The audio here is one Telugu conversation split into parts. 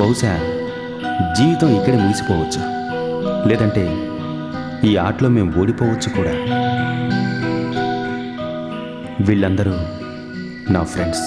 బహుశా జీవితం ఇక్కడే ముగిసిపోవచ్చు, లేదంటే ఈ ఆటలో మేము ఓడిపోవచ్చు కూడా. వీళ్ళందరూ నా ఫ్రెండ్స్.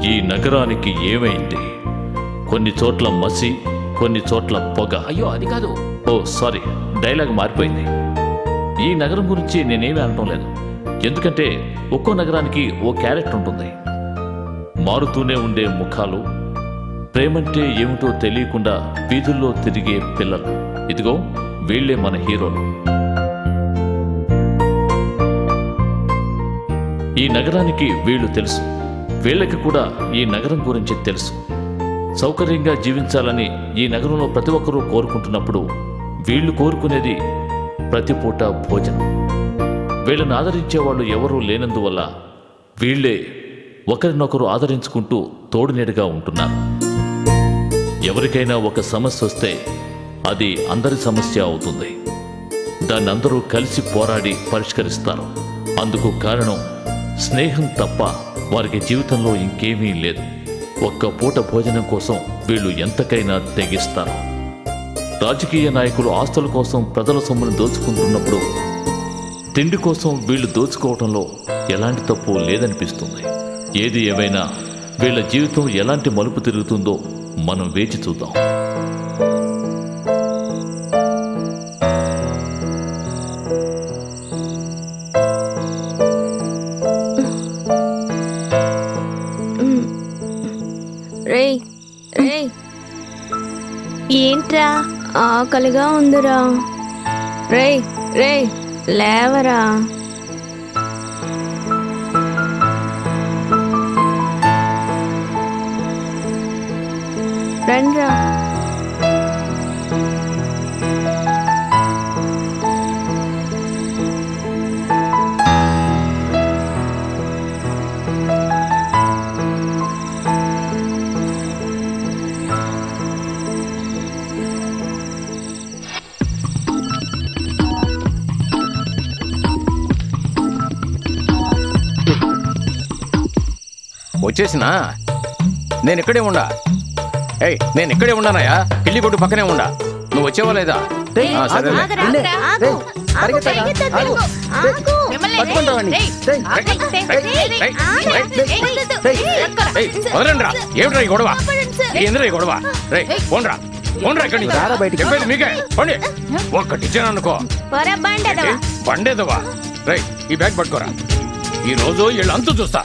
ఈ నగరానికి ఏమైంది? కొన్ని చోట్ల మసి, కొన్ని చోట్ల పొగ. అయ్యో అది కాదు. ఓ సారీ, డైలాగ్ మారిపోయింది. ఈ నగరం గురించి నేనేమీ అనటం లేదు, ఎందుకంటే ఒక్కో నగరానికి ఓ క్యారెక్టర్ ఉంటుంది. మారుతూనే ఉండే ముఖాలు, ప్రేమంటే ఏమిటో తెలియకుండా వీధుల్లో తిరిగే పిల్లలు. ఇదిగో వీళ్లే మన హీరోలు. ఈ నగరానికి వీళ్ళు తెలుసు, వీళ్ళకి కూడా ఈ నగరం గురించి తెలుసు. సౌకర్యంగా జీవించాలని ఈ నగరంలో ప్రతి ఒక్కరూ కోరుకుంటున్నప్పుడు వీళ్ళు కోరుకునేది ప్రతి పూట భోజనం. వీళ్ళని ఆదరించే వాళ్ళు ఎవరూ లేనందువల్ల వీళ్ళే ఒకరినొకరు ఆదరించుకుంటూ తోడునీడగా ఉంటున్నారు. ఎవరికైనా ఒక సమస్య వస్తే అది అందరి సమస్య అవుతుంది. దాన్ని అందరూ కలిసి పోరాడి పరిష్కరిస్తారు. అందుకు కారణం స్నేహం తప్ప వారికి జీవితంలో ఇంకేమీ లేదు. ఒక్క పూట భోజనం కోసం వీళ్ళు ఎంతకైనా తెగిస్తారు. రాజకీయ నాయకులు ఆస్తుల కోసం ప్రజల సొమ్మును దోచుకుంటున్నప్పుడు తిండి కోసం వీళ్ళు దోచుకోవటంలో ఎలాంటి తప్పు లేదనిపిస్తుంది. ఏది ఏమైనా వీళ్ళ జీవితం ఎలాంటి మలుపు తిరుగుతుందో మనం వేచి చూద్దాం. ఏంట్రా ఆకలిగా ఉందిరా? రేయ్ రేయ్ లేవరా. రండ్రా. వచ్చేసినా? నేను ఇక్కడే ఉండా. నేను ఇక్కడే ఉన్నానయ్యా, కిళ్ళి కొట్టు పక్కనే ఉండా. నువ్వు వచ్చేవా లేదా? సరే వదలండ్రా. ఏమిట్రా ఈ గొడవ? ఏంద్రా ఈ గొడవ? రే పోండ్రా, పోండ్రా ఇక్కడి నుంచి. చెప్పేది మీకే, పోండి. ఒక్కటిచ్చాను అనుకో బండేదవా. రే ఈ బ్యాగ్ పట్టుకోరా. ఈ రోజు వీళ్ళంతా చూస్తా.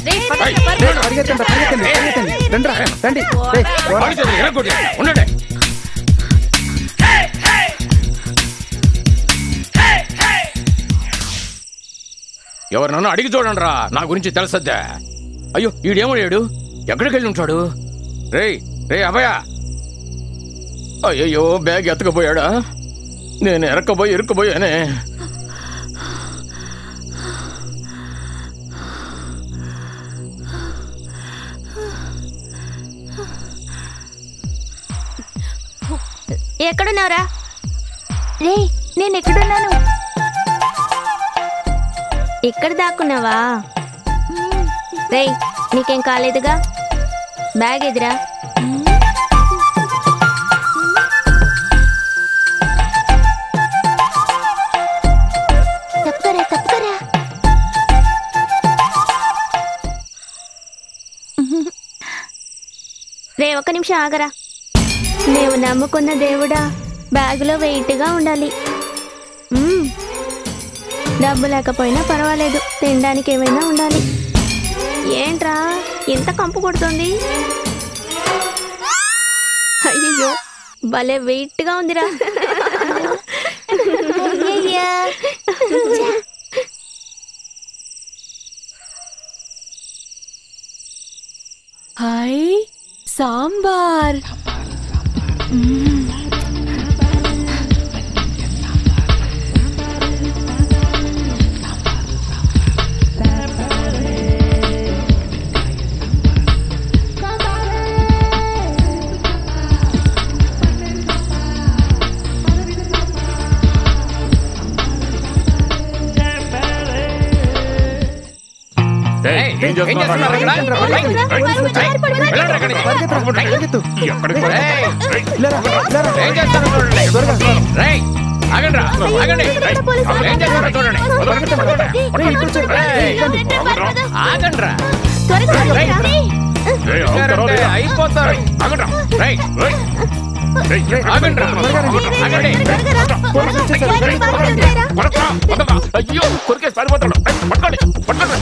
ఉండండి. ఎవరినన్నా అడిగి చూడండి రా, నా గురించి తెలుసద్దా. అయ్యో ఈడేమోడు, ఎక్కడికి వెళ్ళి ఉంటాడు? రే రే అభయ. అయ్యో బ్యాగ్ ఎత్తకపోయాడా? నేను ఇరుక్కుపోయానే. ఎక్కడున్నావురా? రే నేను ఎక్కడున్నాను? ఇక్కడ దాక్కున్నావా? రే నీకేం కాలేదుగా? బ్యాగ్ ఎదురా. రే ఒక్క నిమిషం ఆగరా. నీవు నమ్ముకున్న దేవుడా బ్యాగులో వెయిట్గా ఉండాలి. డబ్బు లేకపోయినా పర్వాలేదు, తినడానికి ఏమైనా ఉండాలి. ఏంట్రా ఇంత కంపు కొడుతుంది? అయ్యో భలే వెయిట్గా ఉందిరా. హాయ్ సాంబార్. ఏం చేస్తున్నారు ఇక్కడ? ఏం చేస్తారో చూడండి. రేయ్, ఆగండ్రా, ఆగండి. ఏం చేస్తారో చూడండి. ఆగండ్రా, అయిపోతారు. ఆగండ్రా, రేయ్, ఆగండ్రా, ఆగండి. అయ్యో కొరికేసి పారిపోతాడు. పట్టుకోండి పట్టుకోండి.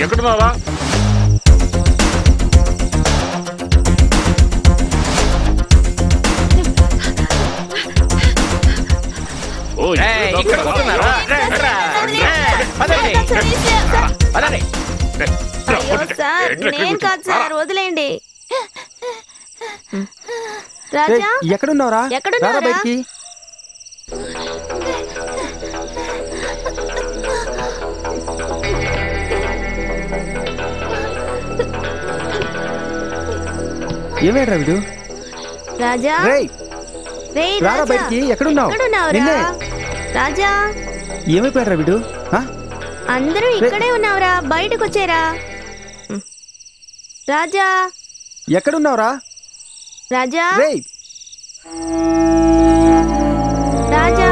ఎక్కడున్నావా? ఇక్కడ కూర్చున్నారా? సార్ నేను కాదు సార్, వదిలేండి. రాజా ఎక్కడున్నావురా? ఎక్కడున్నారా? బయటికి ఏమేడ్రా వీడు? రాజా రేయ్ రేయ్ రారా రాజా, బయటికి. ఎక్కడున్నావు? ఎక్కడున్నావురా? నిన్నే. రాజా ఏమైపోయాడ్రా వీడు? ఆ? అందరూ ఇక్కడే ఉన్నావురా, బయటకు వచ్చేరా. రాజా ఎక్కడున్నావురా? రాజా రేయ్ రాజా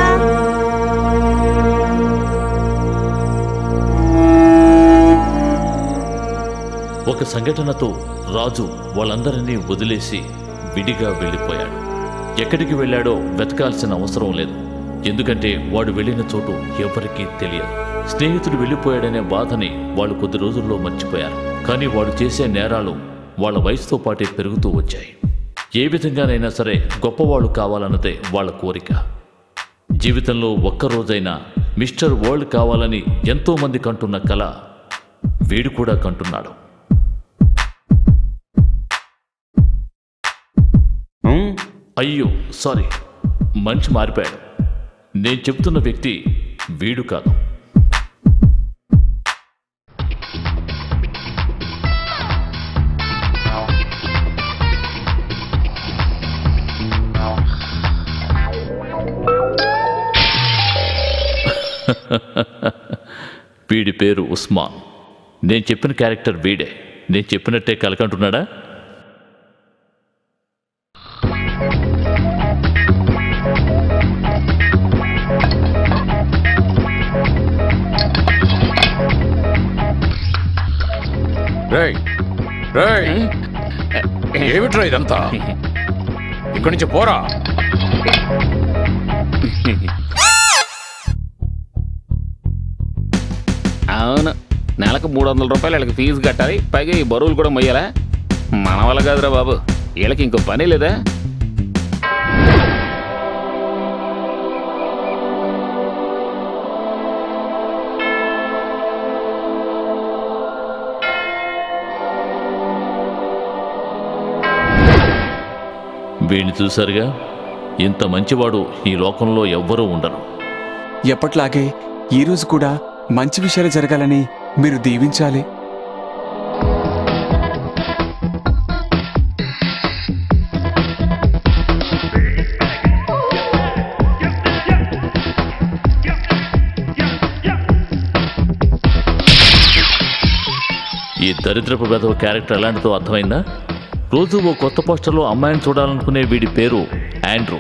ఒక సంఘటనతో రాజు వాళ్ళందరినీ వదిలేసి విడిగా వెళ్ళిపోయాడు. ఎక్కడికి వెళ్ళాడో వెతకాల్సిన అవసరం లేదు, ఎందుకంటే వాడు వెళ్ళిన చోటు ఎవరికీ తెలియదు. స్నేహితుడు వెళ్ళిపోయాడనే బాధని వాళ్ళు కొద్ది రోజుల్లో మర్చిపోయారు. కానీ వాడు చేసే నేరాలు వాళ్ళ వయసుతో పాటే పెరుగుతూ వచ్చాయి. ఏ విధంగానైనా సరే గొప్పవాళ్ళు కావాలన్నదే వాళ్ళ కోరిక. జీవితంలో ఒక్కరోజైనా మిస్టర్ వరల్డ్ కావాలని ఎంతోమంది కంటున్న కల వీడు కూడా కంటున్నాడు. అయ్యో సారీ, మనిషి మారిపోయాడు. నేను చెప్తున్న వ్యక్తి వీడు కాదు. వీడి పేరు ఉస్మాన్. నేను చెప్పిన క్యారెక్టర్ వీడే. నేను చెప్పినట్టే కలకంటున్నాడా? ఏమిట్రా ఇదంతా? ఇక్కడి నుంచి పోరా. అవును, నెలకు 300 రూపాయలు వీళ్ళకి ఫీజు కట్టాలి, పైగా ఈ బరువులు కూడా మొయ్యాలా? మన వల్ల కాదురా బాబు, వీళ్ళకి ఇంకో పని లేదా? వీడిని చూశారుగా, ఇంత మంచివాడు ఈ లోకంలో ఎవ్వరూ ఉండరు. ఎప్పట్లాగే ఈరోజు కూడా మంచి విషయాలు జరగాలని మీరు దీవించాలి. ఈ దరిద్రపు వెధవ క్యారెక్టర్ ఎలాంటిదో అర్థమైందా? రోజు ఓ కొత్త పోస్టర్లో అమ్మాయిని చూడాలనుకునే వీడి పేరు ఆండ్రూ.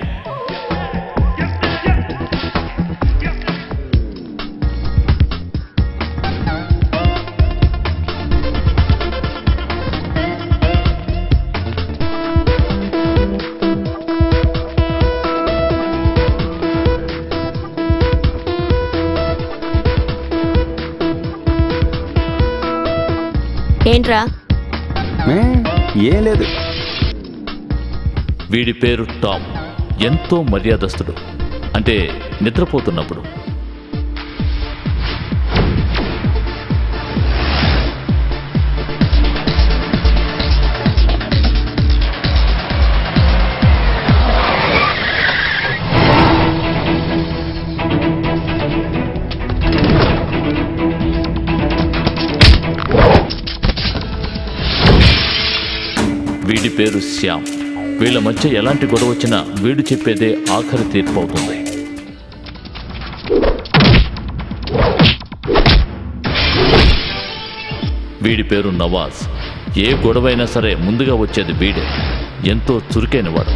ఏంట్రా? ఏం లేదు. వీడి పేరు టామ్. ఎంతో మర్యాదస్తుడు. అంటే నిద్రపోతున్నప్పుడు. వీడి పేరు శ్యామ్. వీళ్ళ మధ్య ఎలాంటి గొడవ వచ్చినా వీడు చెప్పేదే ఆఖరి తీర్పు అవుతుంది. వీడి పేరు నవాజ్. ఏ గొడవైనా సరే ముందుగా వచ్చేది వీడే. ఎంతో చురుకైనవాడు.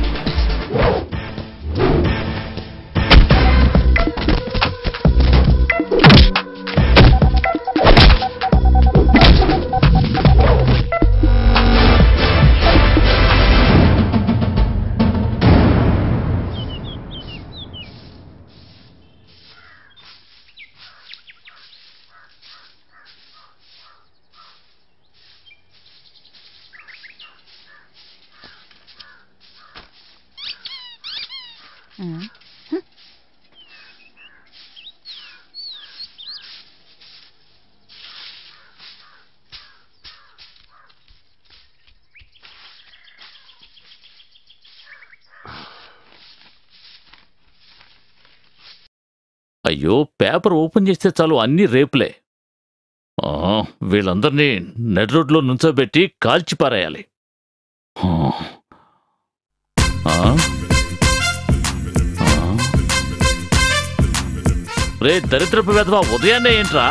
అయ్యో, పేపర్ ఓపెన్ చేస్తే చాలు అన్ని రేపులే. వీళ్ళందరినీ నెడ్ రోడ్లో నుంచోబెట్టి కాల్చి పారేయాలి. రే దరిద్రపు వెధవా, ఉదయాన్నే ఏంట్రా?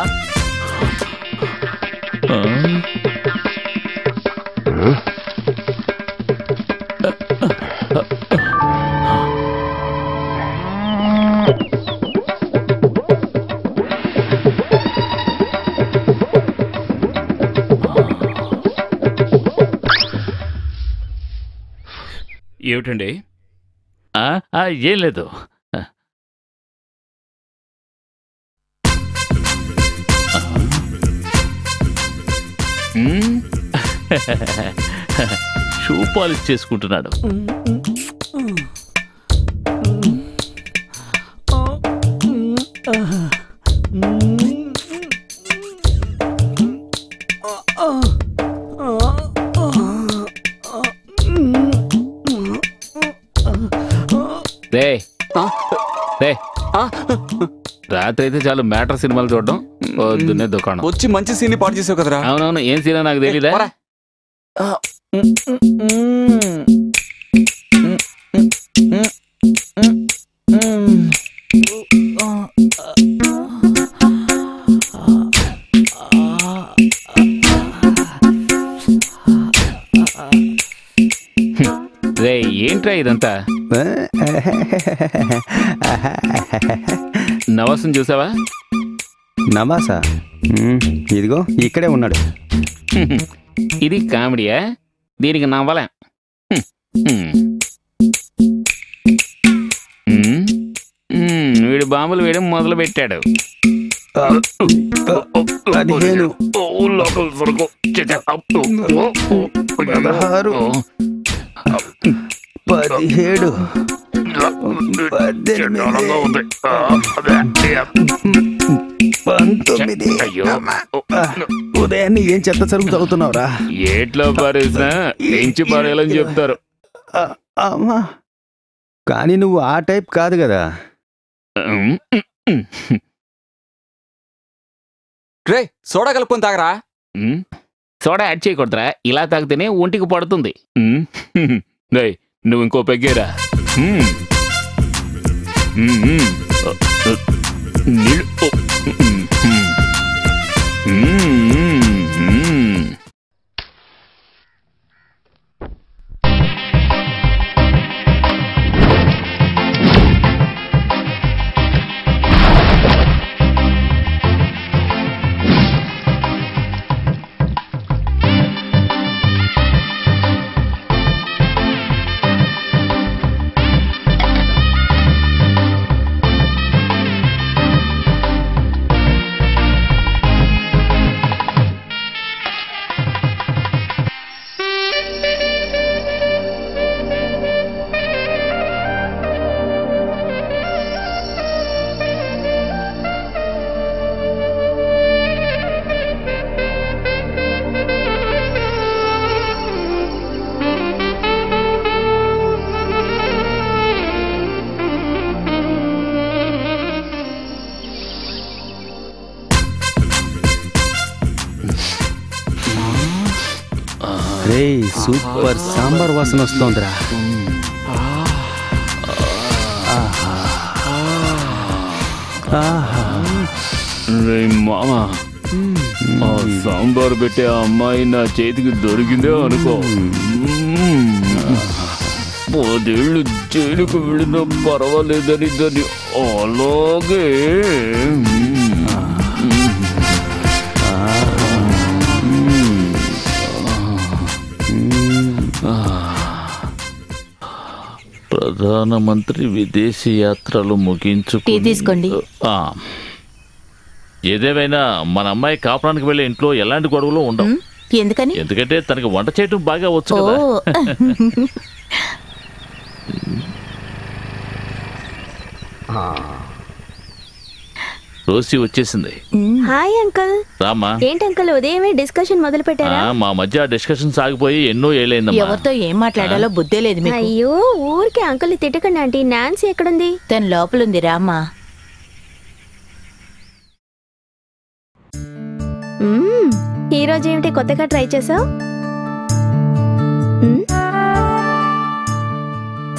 ఏమిటండి? ఏం లేదు. షూ పాలిష్ చేసుకుంటున్నాడు. రాత్రి అయితే చాలు మ్యాటర్ సినిమాలు చూడడం, పొద్దున్నే దుకాణం. వచ్చి మంచి సీన్ పాటు చేసావు కదరా. అవునవును, ఏం సీనా నాకు తెలీదా? ఏంట్రా ఇదంతా? నవాసుని చూసావా? నవాసా? ఇదిగో ఇక్కడే ఉన్నాడు. ఇది కామెడీయా? దీనికి నవ్వలే. వీడు బాంబులు వేయడం మొదలు పెట్టాడు. 15 16 17 19 ఉదయాన్ని ఏం చెత్త సరుకు చదువుతున్నావురా? ఏట్లో పారేసినా ఎంచి పారేయాలని చెప్తారు. అమ్మా, కానీ నువ్వు ఆ టైప్ కాదు కదా. రే, సోడా కలుపుకొని తాగరా. సోడా యాడ్ చేయకూడదురా, ఇలా తాగితేనే ఒంటికి పడుతుంది. నువ్వు ఇంకో పెగ్గేరా. రే సూపర్ సాంబార్ వాసన వస్తోందిరా. ఆహా. రే మామ, ఆ సాంబార్ పెట్టే ఆ అమ్మాయి నా చేతికి దొరికిందే అనుకో, 10 ఏళ్ళు జైలుకు వెళ్ళినా పర్వాలేదని దాన్ని అలాగే. ప్రధానమంత్రి విదేశీ యాత్రలు టీ తీసుకోండి. ఏదేమైనా మన అమ్మాయి కాపురానికి వెళ్ళే ఇంట్లో ఎలాంటి గొడవలు ఉండవు. ఎందుకని? ఎందుకంటే తనకి వంట చేయటం బాగా వచ్చు కదా. రోసి వచ్చేసింది. Hi uncle. రామా. ఏంటి అంకుల్ ఉదయమే డిస్కషన్ మొదలు పెట్టారా? మా మధ్య డిస్కషన్ సాగిపోయి ఎన్నో ఏళ్ళైందమ్మా. ఎవరితో ఏం మాట్లాడాలో బుద్ధే లేదు మీకు. అయ్యో ఊరికే అంకుల్ తిట్టకండి ఆంటీ. నాన్సీ ఎక్కడుంది? తన లోపలుంది రామ్మా. ఈ రోజు ఏమిటి కొత్తగా ట్రై చేసావు?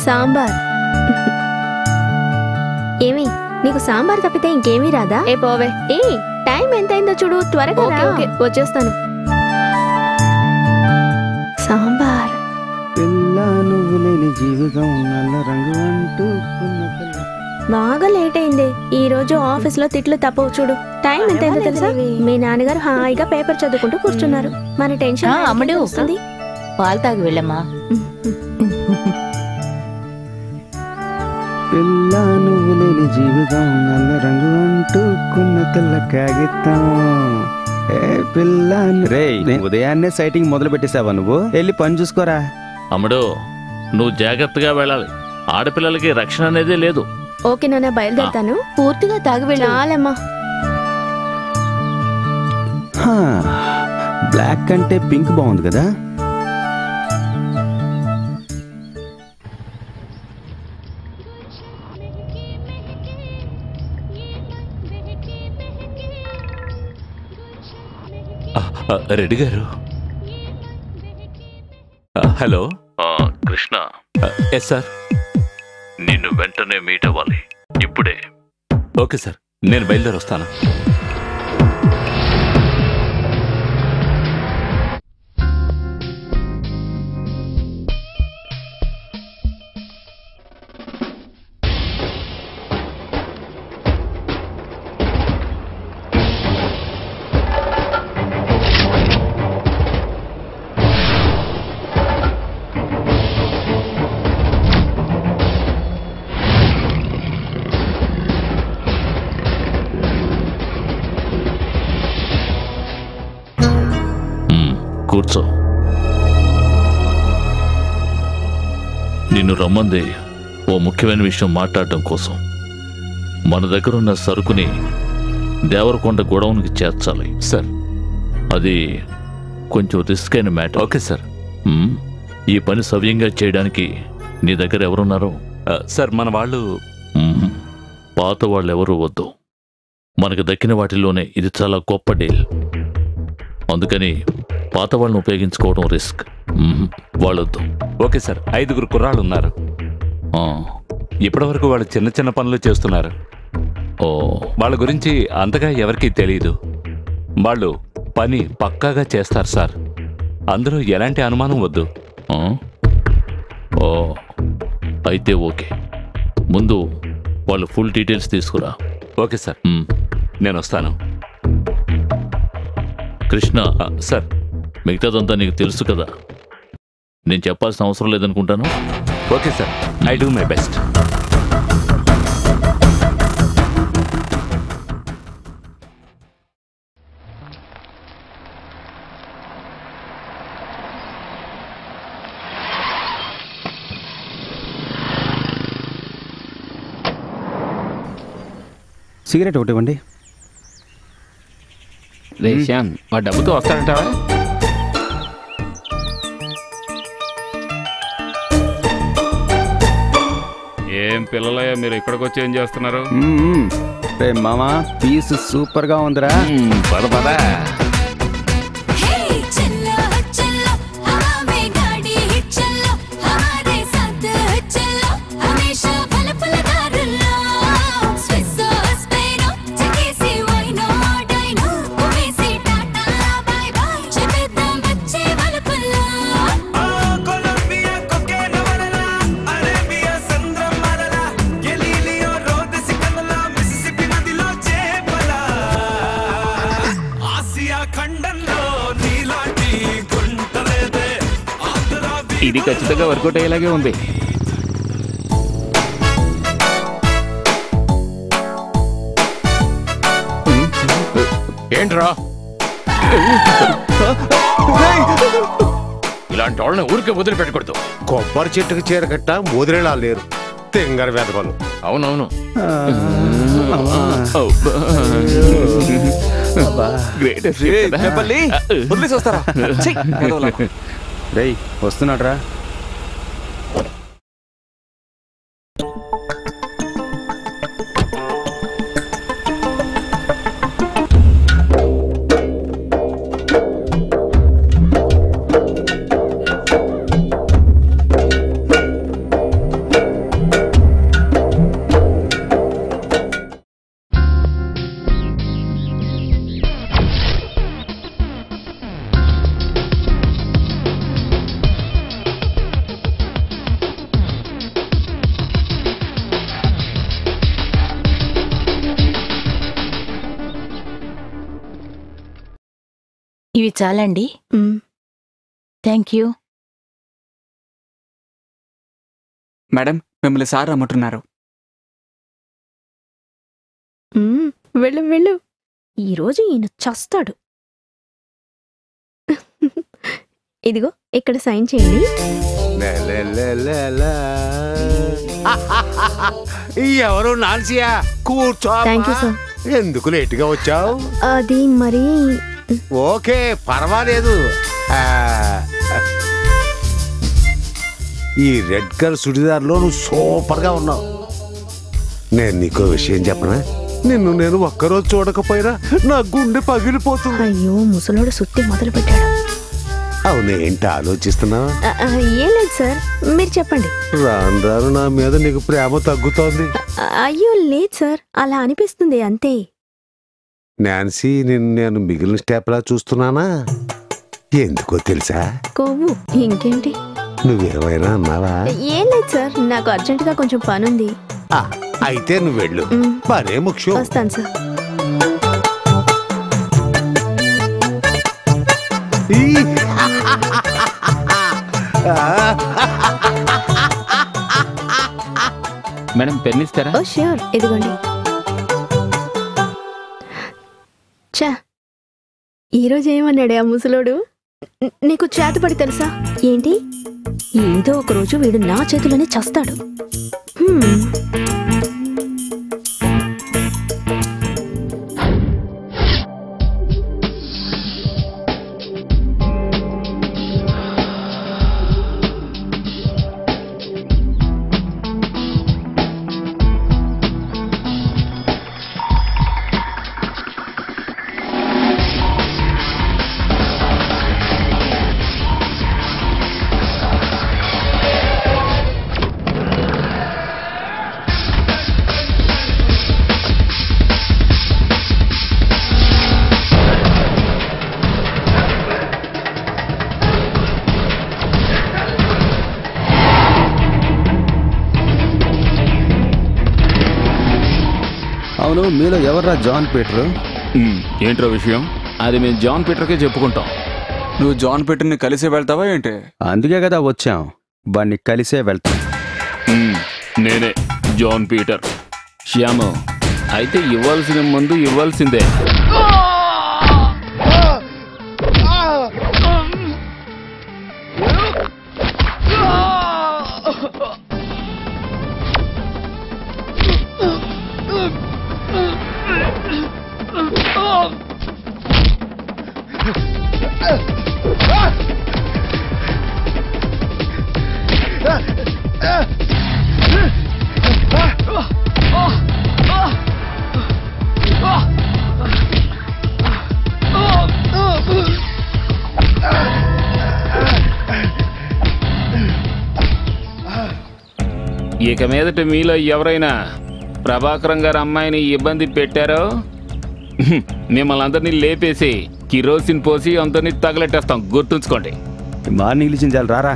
సాంబార్. ఏమి నీకు సాంబార్ తప్పితే ఇంకేమీ రాదా? ఏ పోవే. ఏ టైం ఎంతైందో చూడు, త్వరగా రా. వచ్చేస్తాను. సాంబార్. పిల్ల నువ్వు లేని జీవితం నల్ల రంగు అంటూ బాగా లేట్ అయింది. ఈ రోజు ఆఫీస్ లో తిట్లు తప్పవు చూడు. టైం ఎంతైందో తెలుసా? మీ నాన్నగారు హాయిగా పేపర్ చదువుకుంటూ కూర్చున్నారు. మన టెన్షన్ అమ్మడు వస్తుంది. పాలు తాగి వెళ్ళమ్మా. పిల్ల నువ్వు లేని జీవితం నల్ల రంగు అంటూ కొన్న తెల్ల కాగితం. ఏ పిల్ల రే, ఉదయాన్నే సైటింగ్ మొదలు పెట్టేసావా నువ్వు? వెళ్ళి పని చూసుకోరా. అమ్మడు, నువ్వు జాగ్రత్తగా వెళ్ళాలి. ఆడపిల్లలకి రక్షణ అనేదే లేదు. ఓకే నాన్న, బయలుదేరుతాను. పూర్తిగా తాగి వెళ్ళాలమ్మా. బ్లాక్ కంటే పింక్ బాగుంది కదా. రెడ్డి గారు. హలో కృష్ణ. Yes sir. నిన్ను వెంటనే మీట్ అవ్వాలి ఇప్పుడే. ఓకే సార్, నేను బయలుదేరి వస్తాను. కూర్చో. నిన్ను రమ్మంది ఓ ముఖ్యమైన విషయం మాట్లాడటం కోసం. మన దగ్గరున్న సరుకుని దేవరకొండ గోడౌన్కి చేర్చాలి సార్. అది కొంచెం రిస్క్ అయిన మ్యాటర్. Okay sir. ఈ పని సవ్యంగా చేయడానికి నీ దగ్గర ఎవరున్నారో? సార్, మన వాళ్ళు పాత వాళ్ళు ఎవరు వద్దు. మనకు దక్కిన వాటిలోనే ఇది చాలా గొప్ప డీల్. అందుకని పాత వాళ్ళని ఉపయోగించుకోవడం రిస్క్. వాళ్ళొద్దు. Okay sir. 5 కుర్రాళ్ళు ఉన్నారు. ఇప్పటివరకు వాళ్ళు చిన్న చిన్న పనులు చేస్తున్నారు. వాళ్ళ గురించి అంతగా ఎవరికీ తెలియదు. వాళ్ళు పని పక్కాగా చేస్తారు సార్. అందులో ఎలాంటి అనుమానం వద్దు. అయితే ఓకే. ముందు వాళ్ళు ఫుల్ డీటెయిల్స్ తీసుకురా. ఓకే సార్, నేను వస్తాను. కృష్ణ. సార్. మిగతాదంతా నీకు తెలుసు కదా, నేను చెప్పాల్సిన అవసరం లేదనుకుంటాను. Okay sir, I do my best. Cigarette ఒకటి ఇవ్వండి. రేషాన్, ఆ డబ్బుతో వస్తాడంటావా? ఏం పిల్లలయ్యా, మీరు ఇక్కడికి వచ్చి ఏం చేస్తున్నారు? రే మామా, పీస్ సూపర్ గా ఉందిరా. పద పద. ఇది ఖచ్చితంగా వర్కౌట్ అయ్యేలాగే ఉంది. ఏంట్రా ఇలాంటి వాళ్ళని ఊరికే వదిలిపెట్టకూడదు. కొబ్బరి చెట్టుకు చీరకట్ట మోదిరేలా లేరు తెంగర వెదవలు. అవునవును. వదిలేసి వస్తారా? రేయ్ వస్తున్నాడ్రా. ఇవి చాలండి. Thank you. మేడం మిమ్మల్ని సార్ రమ్మంటున్నారు. వెళ్ళు వెళ్ళు, ఈరోజు ఈయన చస్తాడు. ఇదిగో ఇక్కడ సైన్ చేయండి. ఎవరు నాన్సియా? కూర్చో. Thank you sir. ఎందుకు లేటుగా వచ్చావు? అది మరి ఓకే పర్వాలేదు. ఈ రెడ్ కలర్ సుడిదార్లో నువ్వు సూపర్ గా ఉన్నావు. నేను నీకో విషయం చెప్పనా? నిన్ను నేను ఒక్కరోజు చూడకపోయినా నా గుండె పగిలిపోతుంది. అయ్యో ముసలోడు సుత్తి మొదలు పెట్టాడు. అవునేంటి ఆలోచిస్తున్నావు? ఏం లేదు సార్, మీరు చెప్పండి. రాను రాను నా మీద నీకు ప్రేమ తగ్గుతోంది. అయ్యో లేదు సార్, అలా అనిపిస్తుంది అంతే. నాన్సీ నిన్ను నేను మిగిలిన స్టెప్లా చూస్తున్నానా? ఎందుకో తెలుసా? కొవ్వు. ఇంకేంటి? నువ్వేమైనా అన్నావా? ఏం లేదు సార్, నాకు అర్జెంటుగా కొంచెం పనుంది. అయితే నువ్వు వెళ్ళు, పనే ముఖ్యం. వస్తాను సార్. మేడం పెన్ ఇస్తారా? ఓ ష్యూర్, ఇదిగోండి. చా, ఈరోజు ఏమన్నాడే ఆ ముసలోడు? నీకు చేతపడి తెలుసా? ఏంటి? ఏదో ఒకరోజు వీడు నా చేతిలోనే చస్తాడు. అవును, మీలో ఎవర్రా జాన్ పీటర్? ఏంట్రా విషయం? అది మేము జాన్ పీటర్కే చెప్పుకుంటాం. నువ్వు జాన్ పీటర్ని కలిసి వెళ్తావా ఏంటి? అందుకే కదా వచ్చాం, వాడిని కలిసే వెళ్తాం. నేనే జాన్ పీటర్. శ్యాము, అయితే ఇవ్వాల్సిన ముందు ఇవ్వాల్సిందే. ఇక మీదట మీలో ఎవరైనా ప్రభాకరం గారి అమ్మాయిని ఇబ్బంది పెట్టారో మిమ్మల్ని అందరినీ లేపేసి కిరోసిన్ పోసి అందరినీ తగలెట్టేస్తాం, గుర్తుంచుకోండి. మార్నింగ్ ఇచ్చిన చాలు, రారా.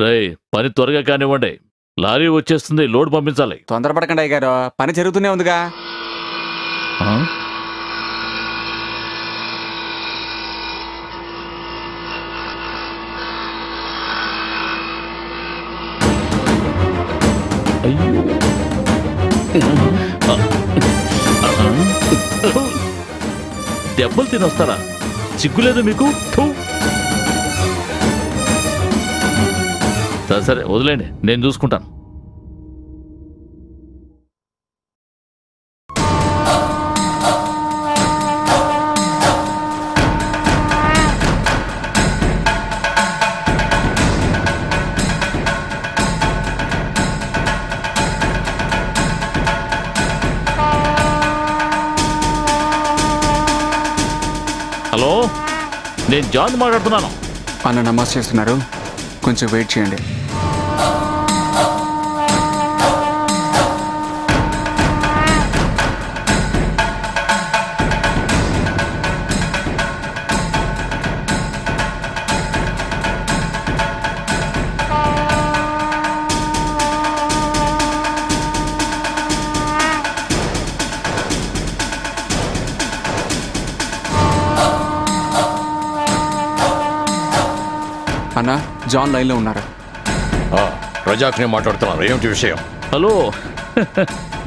రేయ్ పని త్వరగా కానివ్వండి, లారీ వచ్చేస్తుంది, లోడ్ పంపించాలి. తొందరపడకండి అయ్యగారు, పని జరుగుతూనే ఉందిగా. ఆ? అయ్యో. దెబ్బలు తినొస్తారా? సిగ్గులేదు మీకు? సరే సరే వదిలేండి, నేను చూసుకుంటాను. హలో, నేను జాన్ మాట్లాడుతున్నాను. అన్న నమాజ్ చేస్తున్నారు, కొంచెం వెయిట్ చేయండి. అన్న, జాన్ లైన్లో ఉన్నారు. రజాక్నే మాట్లాడుతున్నాను. ఏమిటి విషయం? హలో,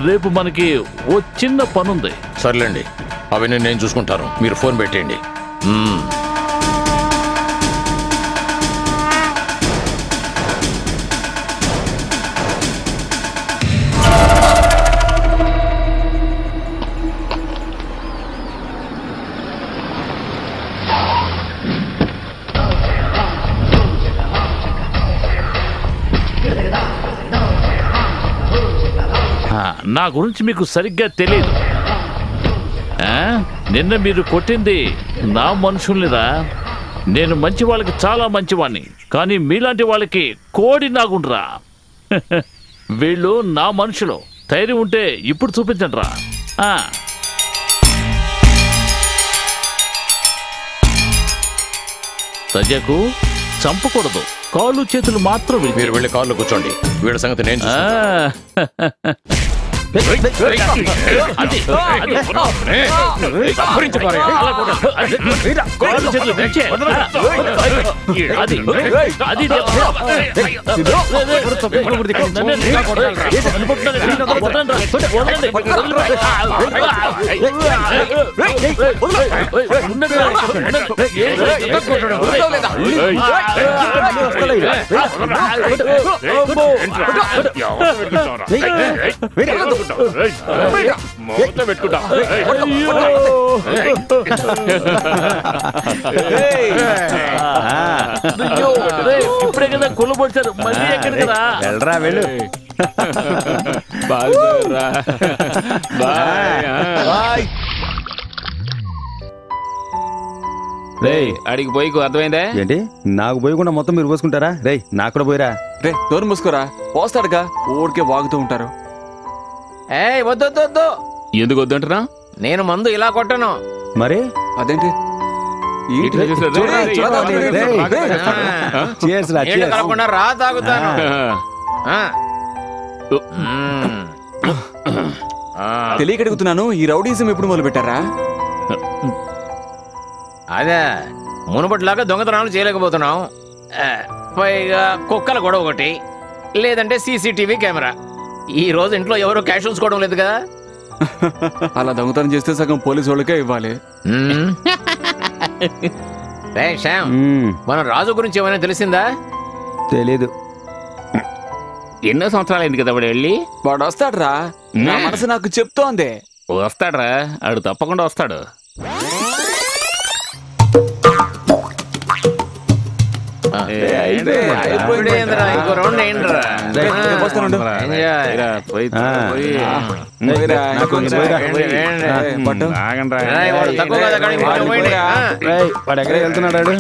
రేపు మనకి ఓ చిన్న పనుంది. సర్లేండి, అవన్నీ నేను చూసుకుంటాను, మీరు ఫోన్ పెట్టేయండి. నా గురించి మీకు సరిగ్గా తెలియదు. నిన్న మీరు కొట్టింది నా మనుషుల్నిరా. నేను మంచి వాళ్ళకి చాలా మంచివాణ్ణి, కానీ మీలాంటి వాళ్ళకి కోడి నాగుండ్రా. వీళ్ళు నా మనుషులు. ధైర్యం ఉంటే ఇప్పుడు చూపించండి రా. రజాకు చంపకూడదు, కాళ్ళు చేతులు మాత్రం. మీరు వెళ్ళి కాళ్ళు కూర్చోండి, వీడి సంగతి నేను ఇప్పుడే కదా కొల్లబొచ్చారు, మళ్ళీ ఎక్కడికి రా? వెళ్ళరా వెళ్ళు. రేయ్ అడిగి పోయి అర్థమైందే ఏంటి? నాకు పోయకుండా మొత్తం మీరు పోసుకుంటారా? రేయ్ నాకు కూడా పోయిరా. రే డోర్ మూసుకోరా, పోస్తాడుగా, ఊరికే వాగుతూ ఉంటారు. వద్దు. ఎందుకు వద్దంటున్నా? నేను మందు ఇలా కొట్టను. మరి అదేంటి? రా తాగుతాను. తెలియక అడుగుతున్నాను, ఈ రౌడీజం ఎప్పుడు మొదలు పెట్టారా? అదే మునుపటిలాగా దొంగతనాలు చేయలేకపోతున్నాం. పైగా కుక్కల గొడవ ఒకటి, లేదంటే సీసీటీవీ కెమెరా. ఈ రోజు ఇంట్లో ఎవరు క్యాష్ ఉంచుకోవడం లేదు కదా. అలా దొంగతనం చేస్తే సగం పోలీసు వాళ్ళకే ఇవ్వాలి. మన రాజు గురించి ఏమైనా తెలిసిందా? తెలీదు. ఎన్నో సంవత్సరాలు అయింది కదా వాడు వెళ్ళి. వాడు వస్తాడ్రా, నా మనసు నాకు చెప్తోంది. వస్తాడ్రా, ఆడు తప్పకుండా వస్తాడు. ఇంకో రౌండ్ ఏంట్రా? వాడు ఎక్కడికి వెళ్తున్నాడు?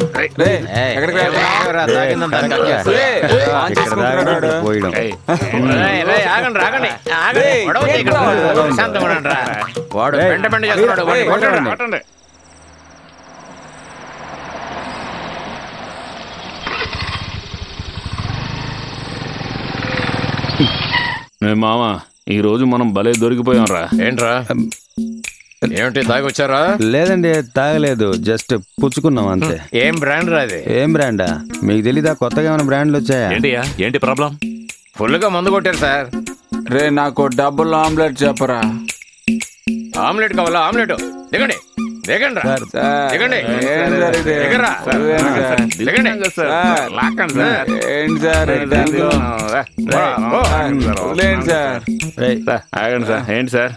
వాడు పెంట పెంట చేస్తున్నాడు. మామ ఈ రోజు మనం భలే దొరికిపోయాం రా. ఏంట్రా ఏమిటి తాగొచ్చారా? లేదండి, తాగలేదు, జస్ట్ పుచ్చుకున్నాం అంతే. ఏం బ్రాండ్ రా అది? ఏం బ్రాండా? మీకు తెలీదా కొత్తగా ఏమైనా బ్రాండ్లు వచ్చాయా? ఏంటియా ఏంటి ప్రాబ్లం? ఫుల్గా మందు కొట్టారు సార్. రే నాకు డబుల్ ఆమ్లెట్ చెప్పరా. ఆమ్లెట్ కావాలా? ఆమ్లెట్ దిగండి దిగండి రా. దిగండి దిగరా. దిగండి ఏంటి సార్ ఆగండి సార్. ఏంటి సార్?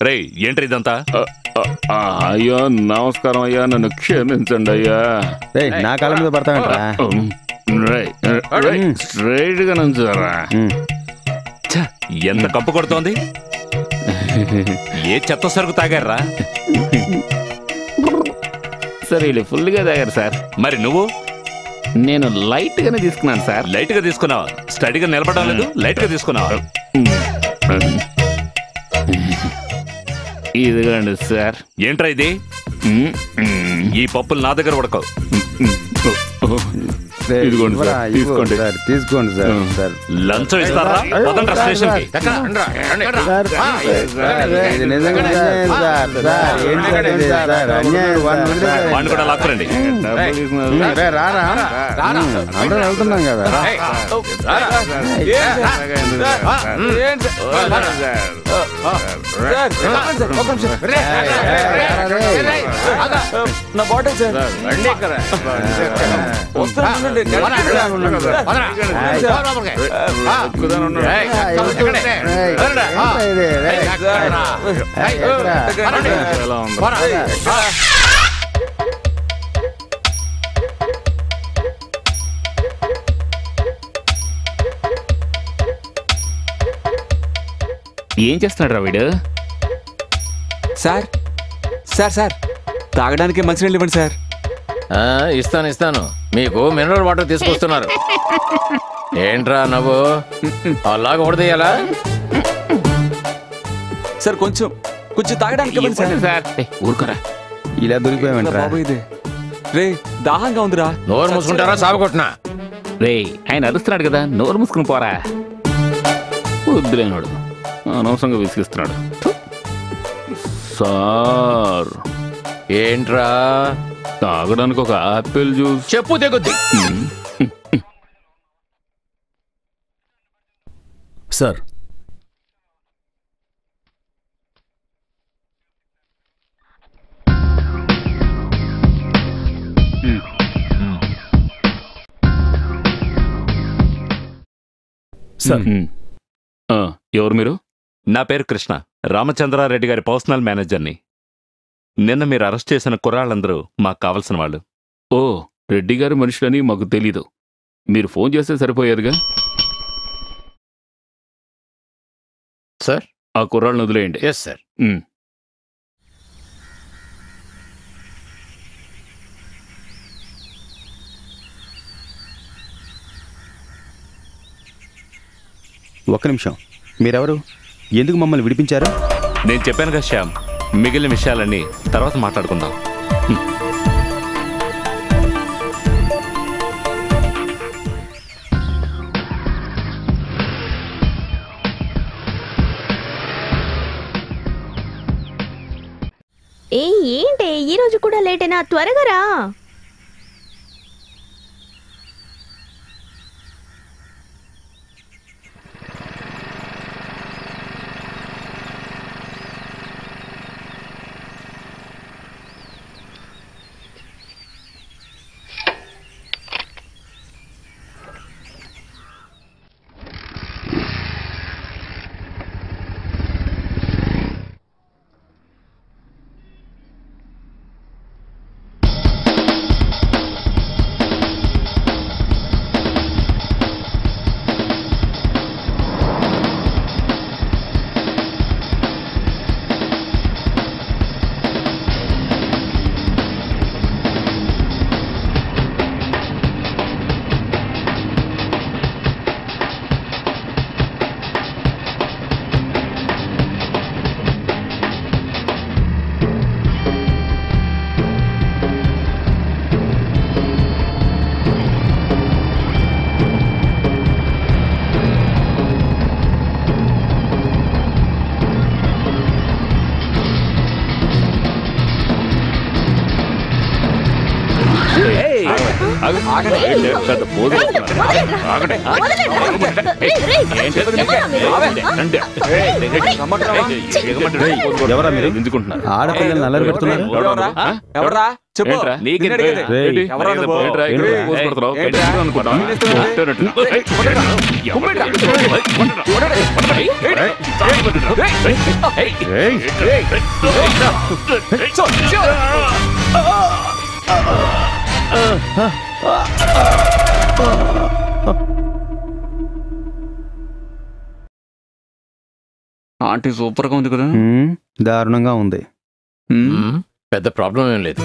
రేయ్ ఏంటి ఇదంతా? అయ్యో నమస్కారం అయ్యా, నన్ను క్షమించండి అయ్యా. రేయ్, నా కాళ్ళ మీద పడతావేంట్రా? స్ట్రైట్ గా నుంచారా? ఛ, ఎంత కంపు కొడుతోంది. ఏ చెత్త సరుకు తాగారా? సరే వీళ్ళు ఫుల్గా తాగారు సార్. మరి నువ్వు? నేను లైట్ గానే తీసుకున్నాను సార్. లైట్ గా తీసుకున్నావా? స్టడీగా నిలబడడం లేదు, లైట్ గా తీసుకున్నావా? ఇదిగోండి సార్. ఏంట్రా ఇది? ఈ పప్పులు నా దగ్గర ఉడకవు. రేయ్, ఇదిగోండి ఇవ్వరా, సార్, ఇవ్వు తీసుకోండి. సార్, తీసుకోండి సార్. సార్ లంచం ఇస్తారా? పదండ్రా స్టేషన్కి. ఇది నిజంగా అన్యాయం సార్. సార్, ఏంటి సార్ ఇది? సార్, అన్యాయం. వాడిని కూడా లాక్కురండి. రేయ్, రారా. అందరం వెళ్తున్నాం కదా. నా బాటిల్ సార్. ఏం చేస్తున్నాడు రా వీడు? సార్ సార్ సార్ తాగడానికి మంచినీళ్ళు ఇవ్వండి సార్. ఇస్తాను ఇస్తాను. మీకు మినరల్ వాటర్ తీసుకొస్తున్నారు. ఏంట్రా నవ్వు? అలాగ ఉడదీయాలా? సార్ కొంచెం కొంచెం తాగడానికి ఇవ్వండి సార్. సార్ ఊరుకోరా. ఇలా దొరికిపోయామంటారా? బాబు ఇదే. రే దాహంగా ఉందిరా. నోరు మూసుకుంటారా? సాబకొట్టినా. రే ఆయన అరుస్తున్నాడు కదా, నోరు మూసుకుని పోరా. వద్దులేనాడు, అనవసరంగా విసిగిస్తున్నాడు. సార్ ఏంట్రా? తాగడానికి ఒక ఆపిల్ జ్యూస్. చెప్పు తెగుద్ది. సార్ సార్ ఎవరు మీరు? నా పేరు కృష్ణ, రామచంద్రారెడ్డి గారి పర్సనల్ మేనేజర్ని. నిన్న మీరు అరెస్ట్ చేసిన కుర్రాళ్ళందరూ మాకు కావలసిన వాళ్ళు. ఓ, రెడ్డి గారి మనుషులని మాకు తెలీదు. మీరు ఫోన్ చేస్తే సరిపోయేదిగా. సార్ ఆ కుర్రాళ్ళని వదిలేయండి. Yes sir. ఒక్క నిమిషం, మీరెవరు? ఎందుకు మమ్మల్ని విడిపించారు? నేను చెప్పానుగా శ్యామ్, మిగిలిన విషయాలన్నీ తర్వాత మాట్లాడుకుందాం. ఏంటి ఈ రోజు కూడా లేటేనా? త్వరగా రా. పెద్ద పోజు ఇస్తున్నారు. ఆగండి. ఎవరా మీరు? ఎందుకుంటున్నారు? ఆడపిల్లల్ని అల్లరి పెడుతున్నారు. ఎవరా చెప్పు ఏంట్రా? నీకేం నిన్ను అడిగేది. రేయ్, ఎవరా నువ్వు? ఏంట్రా? ఇక్కడ ఏంట్రా? పోజు కొడుతున్నావు? ఏంట్రా? ఏంట్రా అనుకుంటావా? ఆంటీ సూపర్ గా ఉంది కదా. దారుణంగా ఉంది. పెద్ద ప్రాబ్లం ఏం లేదు,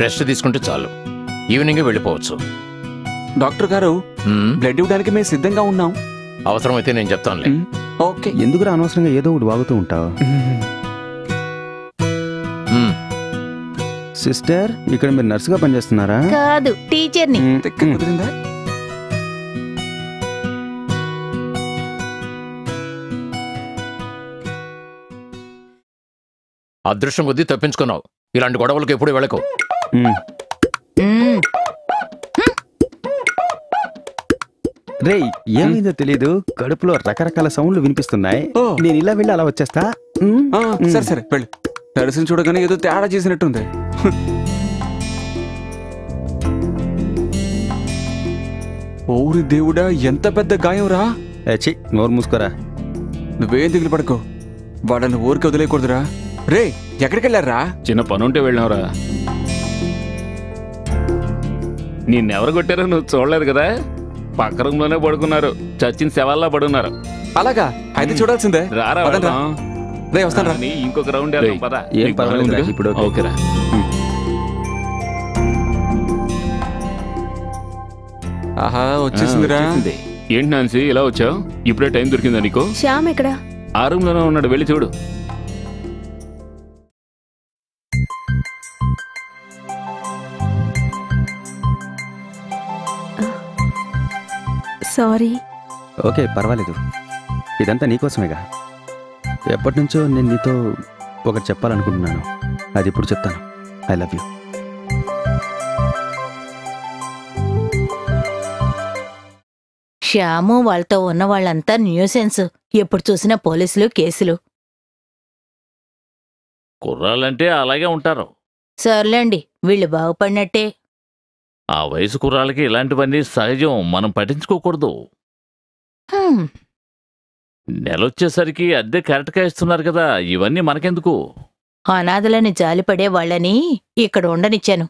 రెస్ట్ తీసుకుంటే చాలు, ఈవినింగ్ వెళ్ళిపోవచ్చు. డాక్టర్ గారు బ్లడ్ ఇవ్వడానికి మేము సిద్ధంగా ఉన్నాం. అవసరమైతే నేను చెప్తానులే. ఓకే. ఎందుకురా అనవసరంగా ఏదో ఒకటి వాగుతూ ఉంటావు? సిస్టర్, ఇక్కడ మీరు నర్సుగా పనిచేస్తున్నారా? కాదు, టీచర్ని. తిక్క కుదిరిందా? అదృష్టం కొద్దీ తప్పించుకున్నావు, ఇలాంటి గొడవలకు ఎప్పుడు వెళ్ళకు. రేయ్, ఏమైందో తెలీదు, కడుపులో రకరకాల సౌండ్లు వినిపిస్తున్నాయి. నేను ఇలా వెళ్ళి అలా వచ్చేస్తా. సరే సరే వెళ్ళు. నర్సుని చూడగానే ఏదో తేడా చేసినట్టుంది. ఓరి దేవుడా, ఎంత పెద్ద గాయం రా. ఛీ, నోరు మూసుకోరా. నువ్వేం దిగులు పడుకో, వాళ్ళని ఊరికి వదిలేయకూడదురా. రే, ఎక్కడికి వెళ్ళారా? చిన్న పనుంటే వెళ్ళినవరా. నిన్నెవరు కొట్టారో నువ్వు చూడలేదు కదా, పక్క రూమ్ లోనే పడుకున్నారు, చచ్చిన శవాల్లా పడున్నారు. అలాగా అయితే చూడాల్సిందే. రారా పదండ్రా. రే వస్తాను రా. ఇంకొక రౌండ్ వేద్దాం, పద. ఏం నీకు పర్వాలేదు, బాగుందిగా? ఇప్పుడు ఓకేరా. ఆహా, వచ్చేసిందిరా. వచ్చేసింది. ఏంటి నాన్సీ ఇలా వచ్చావు? ఇప్పుడే టైం దొరికిందా నీకు? శ్యామ్ ఎక్కడ? ఆ రూమ్ లోనే ఉన్నాడు, వెళ్ళి చూడు. సారీ. ఓకే, పర్వాలేదు. ఇదంతా నీకోసమేగా. ఎప్పటి నుంచో నేను నీతో ఒకటి చెప్పాలనుకుంటున్నాను, అది ఇప్పుడు చెప్తాను. I love you. శ్యాము వాళ్ళతో ఉన్న వాళ్ళంతా న్యూసెన్స్. ఎప్పుడు చూసినా పోలీసులు, కేసులు. కుర్రాళ్ళంటే అలాగే ఉంటారు. సర్లేండి, వీళ్ళు బాగుపడినట్టే. ఆ వయసు కుర్రాళ్ళకి ఇలాంటివన్నీ సహజం, మనం పట్టించుకోకూడదు. హ్మ్. నెలొచ్చేసరికి అద్దె కరెక్ట్గా ఇస్తున్నారు కదా, ఇవన్నీ మనకెందుకు? అనాథలని జాలిపడే వాళ్ళని ఇక్కడ ఉండనిచ్చాను,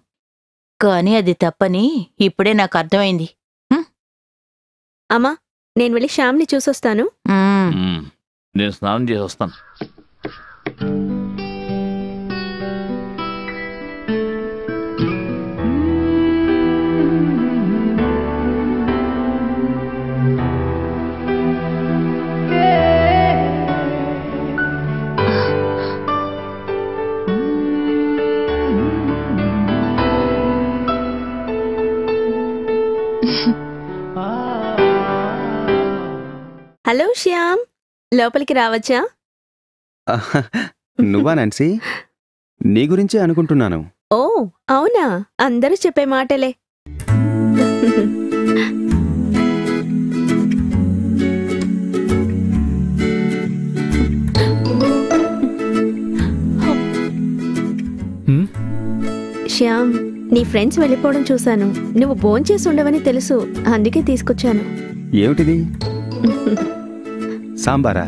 కానీ అది తప్పని ఇప్పుడే నాకు అర్థమైంది. అమ్మా, నేను వెళ్ళి శ్యామ్ని చూసొస్తాను. నేను స్నానం చేసి వస్తాను. హలో శ్యామ్, లోపలికి రావచ్చా? నువ్వా నాన్సీ? నీ గురించే అనుకుంటున్నాను. ఓ అవునా, అందరూ చెప్పే మాటలే. శ్యామ్, నీ ఫ్రెండ్స్ వెళ్ళిపోవడం చూశాను. నువ్వు భోంచేసి ఉండవని తెలుసు, అందుకే తీసుకొచ్చాను. ఏమిటిది? సాంబారా?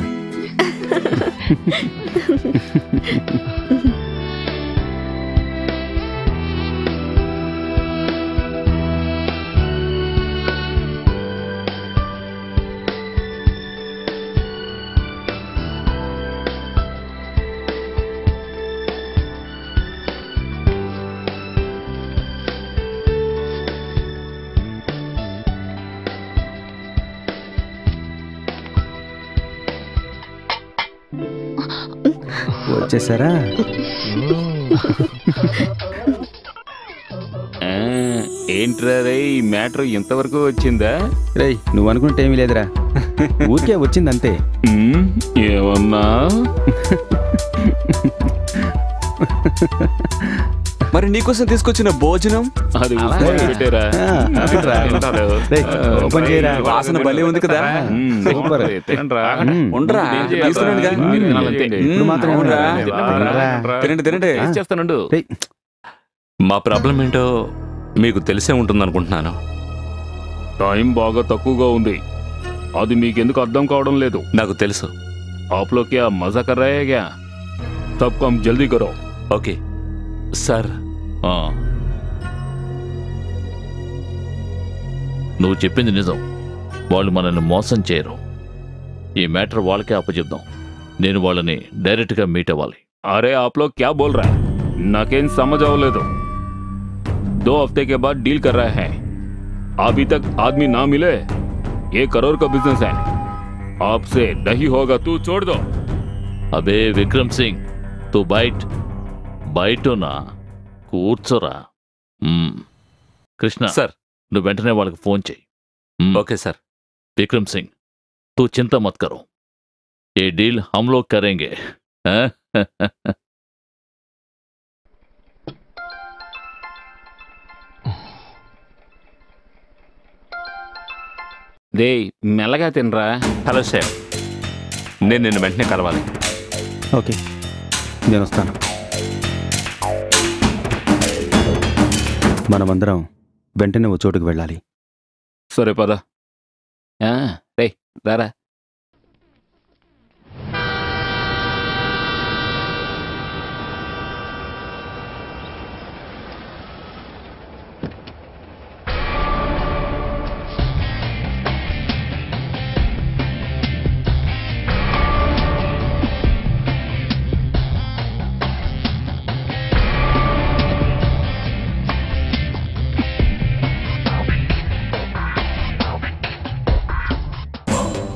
వచ్చేసారా? ఏంట్రా రే, ఈ మ్యాటర్ ఇంతవరకు వచ్చిందా? రేయ్, నువ్వు అనుకుంటే ఏమీ లేదురా, ఊరికే వచ్చిందంతే. ఏమన్నా మరి నీకోసం తీసుకొచ్చిన భోజనం అది అలా పెట్టారా ఓపెన్ చేయరా వాసన భలే ఉంది కదా. సూపర్. ఉండరా తీసుకున్నానుగా. ఇప్పుడు మాత్రం అవునురా. తినరా. తినండి తినండి. చేస్తానండు. రేయ్, మా ప్రాబ్లం ఏంటో మీకు తెలిసే ఉంటుందనుకుంటున్నాను. టైం బాగా తక్కువగా ఉంది, అది మీకెందుకు అర్థం కావడం లేదు. నాకు తెలుసు. आप लोग क्या मजा कर रहे हैं क्या? सब काम जल्दी करो. Okay sir. నువ్వు చెప్పింది నిజం. వాళ్ళు మనల్ని మోసం చేయరు. ఈ మ్యాటర్ వాళ్ళకే అప్పచెప్దాం. నేను వాళ్ళని డైరెక్ట్గా మీట్ అవ్వాలి. अरे आप लोग क्या बोल रहे हैं? नाकेन समझ आओ ले दो. 2 हफ्ते के बाद डील कर रहे हैं. अभी तक आदमी ना मिले. 1 करोड़ का बिजनेस है, आपसे नहीं होगा. तू छोड़ दो. అబే విక్రమ్ సింగ్, తూ బయటనా కూర్చోరా. కృష్ణ సార్. నువ్వు వెంటనే వాళ్ళకి ఫోన్ చెయ్యి. Okay sir. విక్రమ్ సింగ్, तू चिंता मत करो, ये डील हम लोग करेंगे. రే మెల్లగా తినరా. హలో సార్, నేను నిన్ను వెంటనే కలవాలి. ఓకే నేను వస్తాను. మనమందరం వెంటనే ఓ చోటుకు వెళ్ళాలి. సరే పద. రే రారా.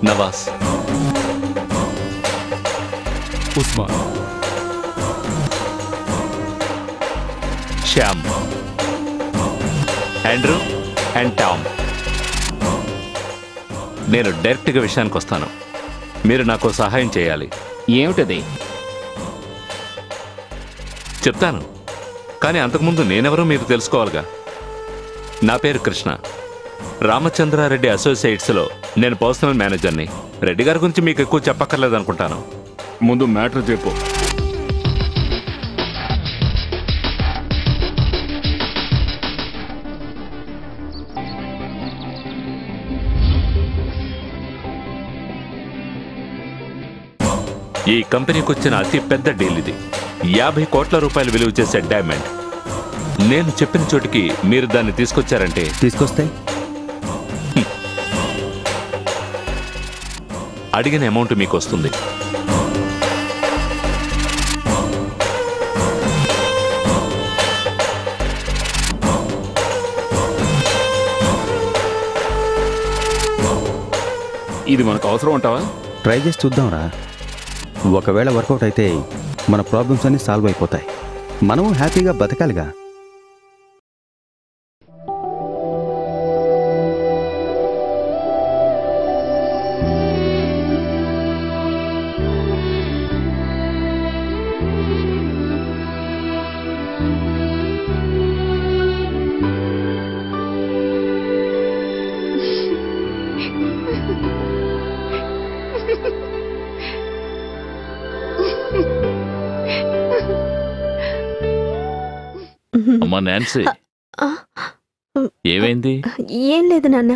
Nawaz, Usman, Shyam, Andrew and Tom. నేను డైరెక్ట్గా విషయానికి వస్తాను. మీరు నాకు సహాయం చేయాలి. ఏమిటది? చెప్తాను, కానీ అంతకుముందు నేనెవరో మీరు తెలుసుకోవాలిగా. నా పేరు కృష్ణ. రామచంద్రారెడ్డి అసోసియేట్స్లో నేను పర్సనల్ మేనేజర్ని. రెడ్డి గారి గురించి మీకు ఎక్కువ చెప్పక్కర్లేదు అనుకుంటాను. ముందు మ్యాటర్ చెప్పు. ఈ కంపెనీకి వచ్చిన అతి పెద్ద డీల్ ఇది. 50 కోట్ల రూపాయలు విలువ చేసే డైమండ్. నేను చెప్పిన చోటికి మీరు దాన్ని తీసుకొచ్చారంటే తీసుకొస్తే అడిగిన అమౌంట్ మీకు వస్తుంది. ఇది మనకు అవసరం అంటావా? ట్రై చేసి చూద్దాంరా. ఒకవేళ వర్కౌట్ అయితే మన ప్రాబ్లమ్స్ అన్నీ సాల్వ్ అయిపోతాయి. మనం హ్యాపీగా బతకాలిగా. అమ్మా నాన్సీ, ఏమైంది? ఏం లేదు నాన్న.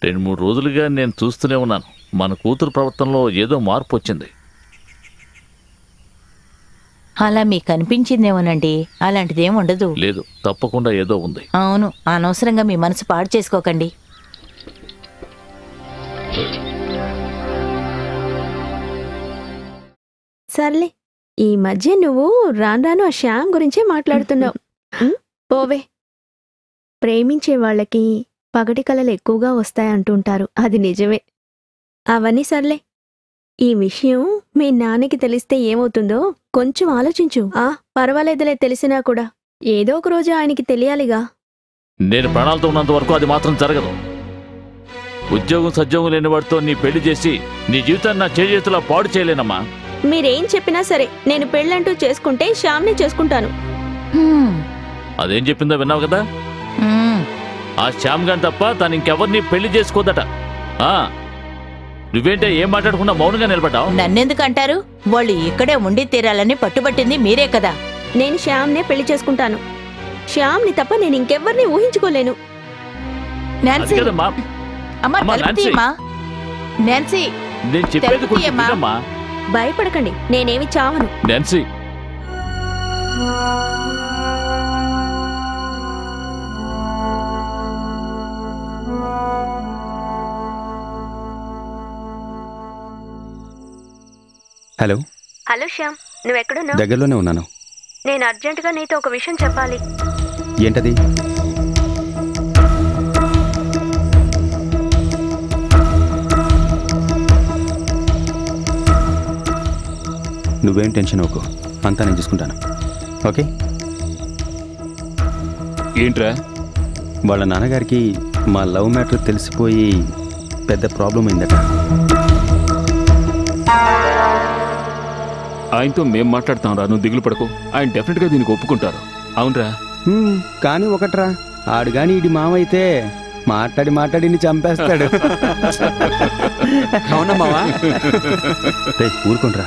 రెండు మూడు రోజులుగా నేను చూస్తూనే ఉన్నాను. మన కూతురు ప్రవర్తనలో ఏదో మార్పు వచ్చింది. అలా మీకు అనిపించిందేమోనండి, అలాంటిదేం ఉండదు. లేదు, తప్పకుండా ఏదో ఉంది. అవును, అనవసరంగా మీ మనసు పాడు చేసుకోకండి. సర్లే, ఈ మధ్య నువ్వు రాను ఆ శ్యామ్ గురించే మాట్లాడుతున్నావు. పోవే. ప్రేమించే వాళ్ళకి పగటి కలలు ఎక్కువగా వస్తాయంటుంటారు. అది నిజమే. అవన్నీ సర్లే. ఈ విషయం మీ నాన్నకి తెలిస్తే ఏమవుతుందో కొంచెం ఆలోచించు. పర్వాలేదులే, తెలిసినా కూడా ఏదో ఒక రోజు ఆయనకి తెలియాలిగా. నేను ప్రాణాలతో ఉన్నంత వరకు అది మాత్రం జరగదు. ఉద్యోగం సద్యోగం లేని వాడితో నీ పెళ్లి చేసి నీ జీవితాన్ని నా చేతిలో పాడు చేయలేనమ్మా. మీరేం చెప్పినా సరే, నేను పెళ్ళంటూ చేసుకుంటే శ్యామ్ని చేసుకుంటాను. అదేం చెప్పిందో విన్నావు కదా. ఆ శ్యామ్ గాని తప్ప తను ఇంకెవరిని పెళ్లి చేసుకోదట. నువ్వేంటే ఏం మాట్లాడకుండా మౌనంగా నిలబడ్డావు? నన్నెందుకు అంటారు? వాళ్ళు ఇక్కడే ఉండి తీరాలని పట్టుబట్టింది మీరే కదా. నేను శ్యామ్నే పెళ్లి చేసుకుంటాను. శ్యామ్ని తప్ప నేను ఇంకెవ్వరిని ఊహించుకోలేను. నాన్సీ, అమ్మా తలుపు తీయమ్మా. నాన్సీ, నేను చెప్పేది కొంచెం వినమ్మా. భయపడకండి, నేనేమి చావను. Nancy, hello. హలో శ్యామ్, నువ్వెక్కడున్నావు? దగ్గరలోనే ఉన్నాను. నేను అర్జెంటుగా నీతో ఒక విషయం చెప్పాలి. ఏంటది? నువ్వేం టెన్షన్ అవ్వకు, అంతా నేను చూసుకుంటాను. ఓకే? ఏంట్రా? వాళ్ళ నాన్నగారికి మా లవ్ మ్యాటర్ తెలిసిపోయి పెద్ద ప్రాబ్లం అయిందట. ఆయనతో మేం మాట్లాడతాం రా, నువ్వు దిగులు పడకు. ఆయన డెఫినెట్గా దీనికి ఒప్పుకుంటారు. అవునరా? కానీ ఒకట్రా, ఆడు గాని ఇడి మామ అయితే మాట్లాడి నీ చంపేస్తాడు. అవునా మావా? ఊరుకుంట్రా,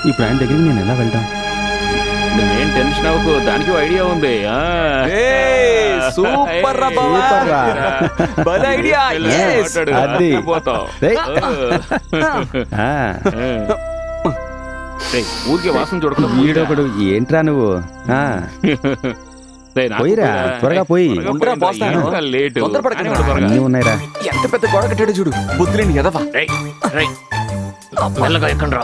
ఇప్పుడు ఆయన దగ్గరికి నేను ఎలా వెళ్తాం? నువ్వేం టెన్షన్ అవ్వకు, దానికి ఐడియా ఉంది. సూపర్ రా ఐడియా. ఊరికే వాసన చూడకుండా వీడొకడు. ఏంట్రా నువ్వు? పోయిరా, త్వరగా పోయి. అన్నీ ఉన్నాయిరా. ఎంత పెద్ద గొడవ కట్టాడు చూడు, బుద్ధులేని ఎదవా. మెల్లగా ఎక్కండ్రా.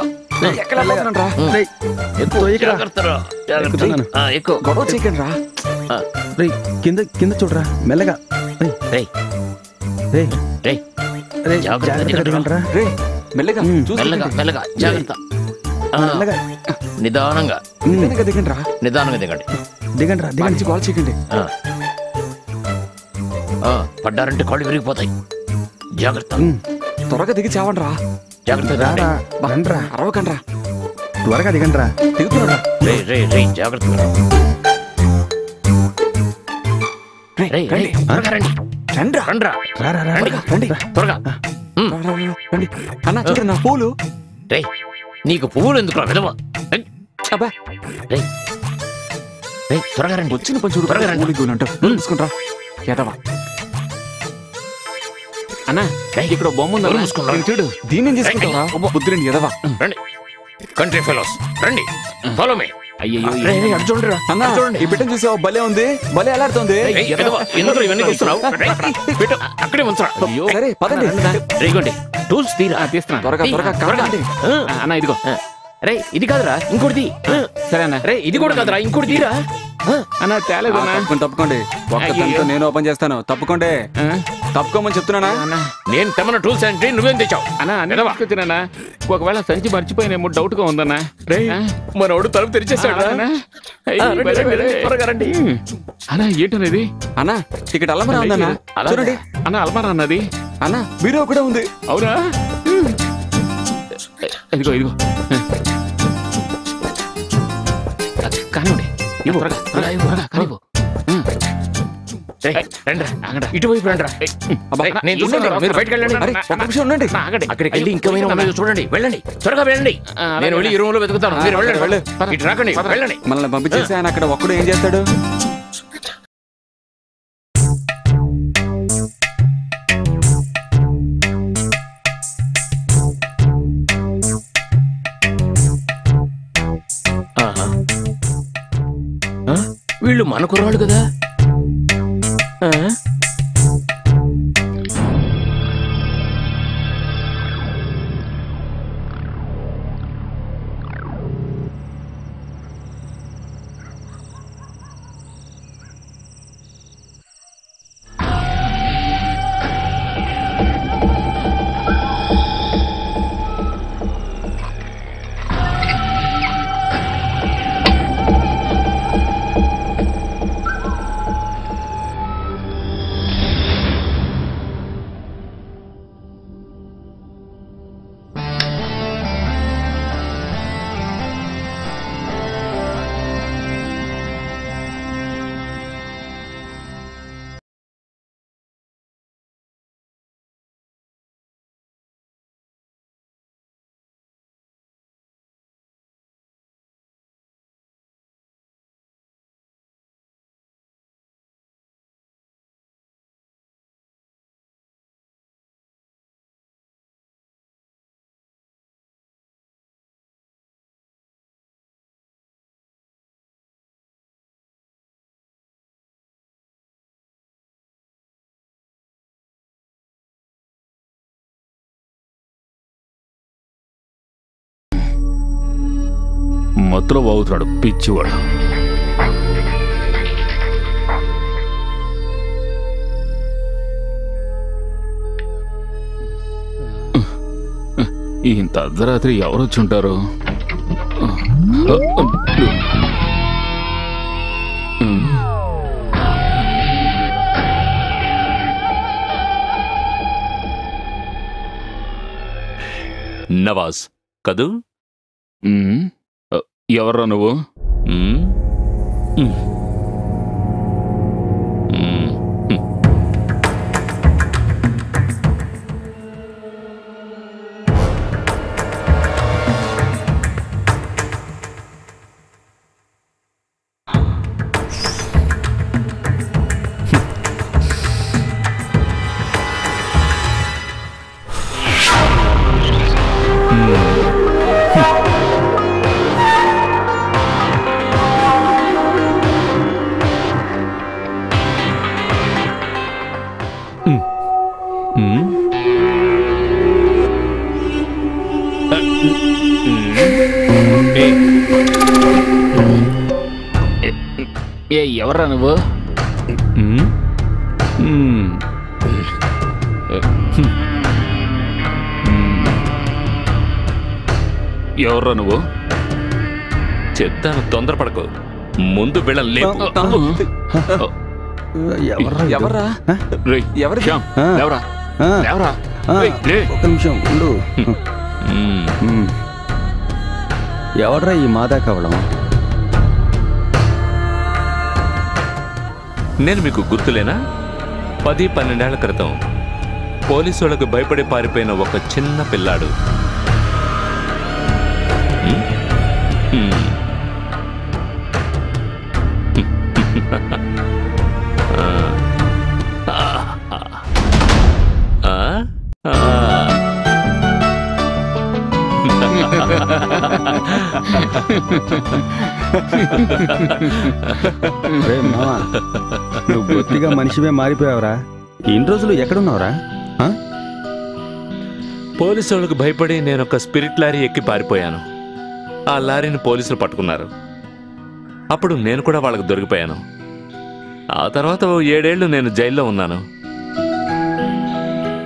గొడవ చేయకండి రా. కింద కింద చూడరా, మెల్లగా. మెల్లగా మెల్లగా జాగ్రత్త. నిదానంగా దిగండి రా. నిదానంగా దిగండి. దిగండి గొడవ చేయకండి. పడ్డారంటే కాళ్ళు విరిగిపోతాయి. జాగ్రత్త. త్వరగా దిగి చావండి రా. జాగ్రత్త. అరవకండి రా. త్వరగా దిగండి రా. దిగుతున్నా. జాగ్రత్త. అన్నా చూడ నా పూలు. నీకు పువ్వులు ఎందుకు విధవా? త్వరగా రండి. వచ్చిన పని చూడు. త్వరగా రండి. చూసుకుంటారా ఎదవా. అన్నా ఇక్కడ బొమ్మ ఉంది చూడు. దీన్ని తీసుకుంటావా? బుద్ధులేని ఎదవా. రండి కంట్రీ ఫెలోస్, రండి. Follow me. అయ్యో చూడండి అన్నా, ఈ బిడ్డను చూసావు? భలే ఉంది, భలే ఎలాడుతుంది. ఎందుకు ఇవన్నీ చూస్తున్నావు? అక్కడే ఉంచరా. సరే పదండి. రేగండి, టూల్స్ తీరా. తీస్తున్నా. త్వరగా కాదండి. అన్నా ఇదిగో. రే ఇది కాదురా, ఇంకోటి. సరే అన్న. రే ఇది కూడా కాదురా, ఇంకోటి తీరా. అన్నా తేలేదు. తప్పుకోండి. ఒక్కదాంతో నేను ఓపెన్ చేస్తాను. తప్పుకోండి. తప్పుకోమని చెప్తున్నానా? నేను తెమ్మన్న టూల్స్ అంటే నువ్వేం తెచ్చావు? అన్నా ఒకవేళ సంచి మర్చిపోయినేమో డౌట్ గా ఉందన్నా. మనోడు తలుపు తెరిచేసాడు. అన్నా ఏంటనేది? అన్నా ఇక్కడ అల్లమరా ఉందన్నా, చూడండి. అన్న అల్మారా అన్నది. అన్నా బీరో కూడా ఉంది. అవునా? ఇదిగో కానివ్వండి. ఇటువైపు రండి. నేను చూసుకుంటాను, మీరు బయటకు వెళ్ళండి. అక్కడికి వెళ్ళి ఇంకేమైనా ఉన్నాయో చూడండి. వెళ్ళండి, త్వరగా వెళ్ళండి. నేను వెళ్ళి ఈ రూమ్ లో వెతుకుతాను. మీరు వెళ్ళండి. ఇటు రాకండి, వెళ్ళండి. మనల్ని పంపించేసి ఆయన అక్కడ ఒక్కడు ఏం చేస్తాడు? వీళ్ళు మన కుర్రాళ్ళు కదా. మత్తులో బాగుతున్నాడు పిచ్చివాడు. ఇంత అర్ధరాత్రి ఎవరు వచ్చి ఉంటారు? నవాజ్ కదూ? ఎవర్రా నువ్వు? ఎవర్రా నువ్వు? ఎవర్రా నువ్వు? చెప్తాను, తొందరపడకు. ముందు బిళ్ళం లేపు. ఎవర్రా? ఎవరు? ఎవరా? ఎవరా? ఒక నిమిషం ఉండు. ఎవర్రా ఈ మాదా కవలం? నేను మీకు గుర్తులేనా? 10-12 ఏళ్ల క్రితం పోలీసులకు భయపడి పారిపోయిన ఒక చిన్న పిల్లాడు. నువ్వు బొత్తిగా మనిషివే మారిపోయావురా. ఇన్ని రోజులు ఎక్కడున్నావురా? పోలీసులకు భయపడి నేను ఒక స్పిరిట్ లారీ ఎక్కి పారిపోయాను. ఆ లారీని పోలీసులు పట్టుకున్నారు. అప్పుడు నేను కూడా వాళ్ళకు దొరికిపోయాను. ఆ తర్వాత 7 ఏళ్ళు నేను జైల్లో ఉన్నాను.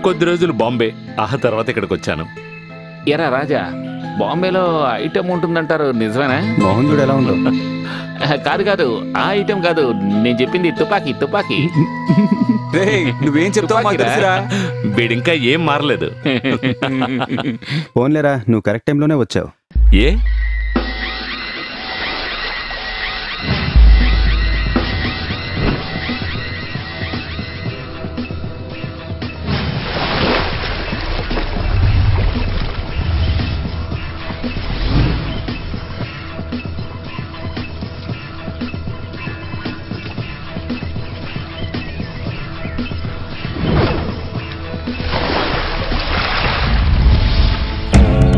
కొద్ది రోజులు బాంబే, ఆ తర్వాత ఇక్కడికి వచ్చాను. ఎరా రాజా, బాంబేలో ఐటెం ఉంటుందంటారు, నిజమేనా? మోహన్ చూడు ఎలా ఉందో. కాదు కాదు, ఆ ఐటెం కాదు, నేను చెప్పింది తుపాకీ. తుపాకీ. నువ్వేం చెప్తావు? వీడింకా ఏం మారలేదు. ఫోన్లేరా, నువ్వు కరెక్ట్ టైంలోనే వచ్చావు. ఏ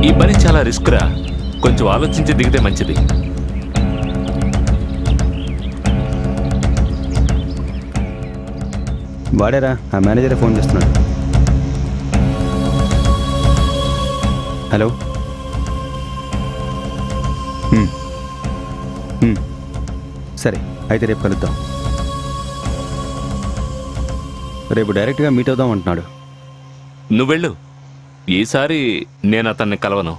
ఈ పని చాలా రిస్క్ రా. కొంచెం ఆలోచించి దిగితే మంచిది. వాడేరా, ఆ మేనేజరే ఫోన్ చేస్తున్నాడు. హలో. సరే, అయితే రేపు కలుద్దాం. రేపు డైరెక్ట్గా మీట్ అవుదాం అంటున్నాడు. నువ్వెళ్ళు. ఈసారి నేను అతన్ని కలవను.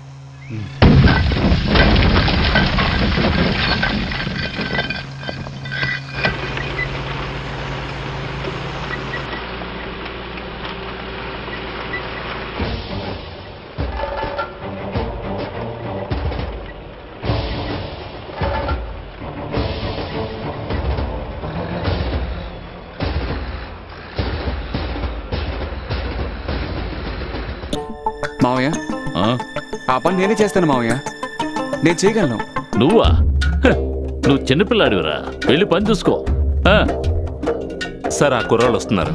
మావయ్య, ఆ పని నేనే చేస్తాను మావయ్య. నేను చేయగలను. నువ్వా? నువ్వు చిన్నపిల్లాడివిరా, వెళ్ళి పని చూసుకో. సార్, ఆ కుర్రాళ్ళు వస్తున్నారు.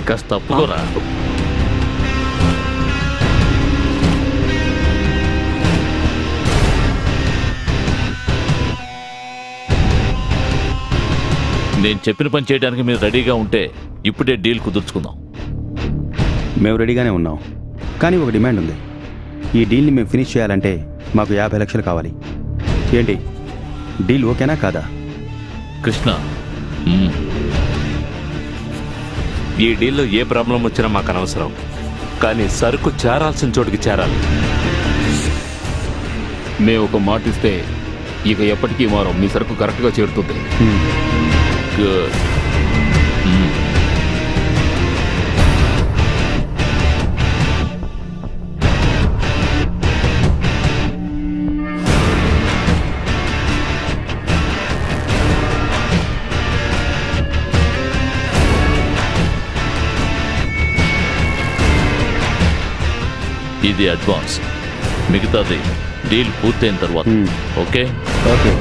కాస్త తప్పుకోరా. నేను చెప్పిన పని చేయడానికి మీరు రెడీగా ఉంటే ఇప్పుడే డీల్ కుదుర్చుకుందాం. మేము రెడీగానే ఉన్నాం, కానీ ఒక డిమాండ్ ఉంది. ఈ డీల్ని మేము ఫినిష్ చేయాలంటే మాకు 50 లక్షలు కావాలి. ఏంటి, డీల్ ఓకేనా కాదా? కృష్ణ, ఈ డీల్లో ఏ ప్రాబ్లం వచ్చినా మాకు అనవసరం, కానీ సరుకు చేరాల్సిన చోటుకి చేరాలి. మేము ఒక మాట ఇస్తే ఇక ఎప్పటికీ మారం. మీ సరుకు కరెక్ట్గా చేరుతుంది. గుడ్. ఇది అడ్వాన్స్, మిగతాది డీల్ పూర్తయిన తర్వాత. Okay okay.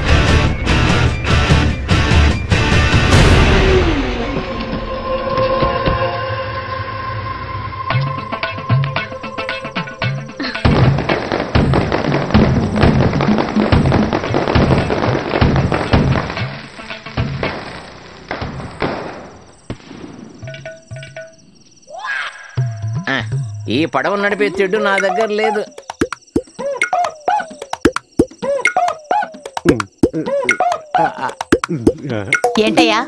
ఈ పడవ నడిపే చెడ్డు నా దగ్గర లేదు. ఏంటయ్యా?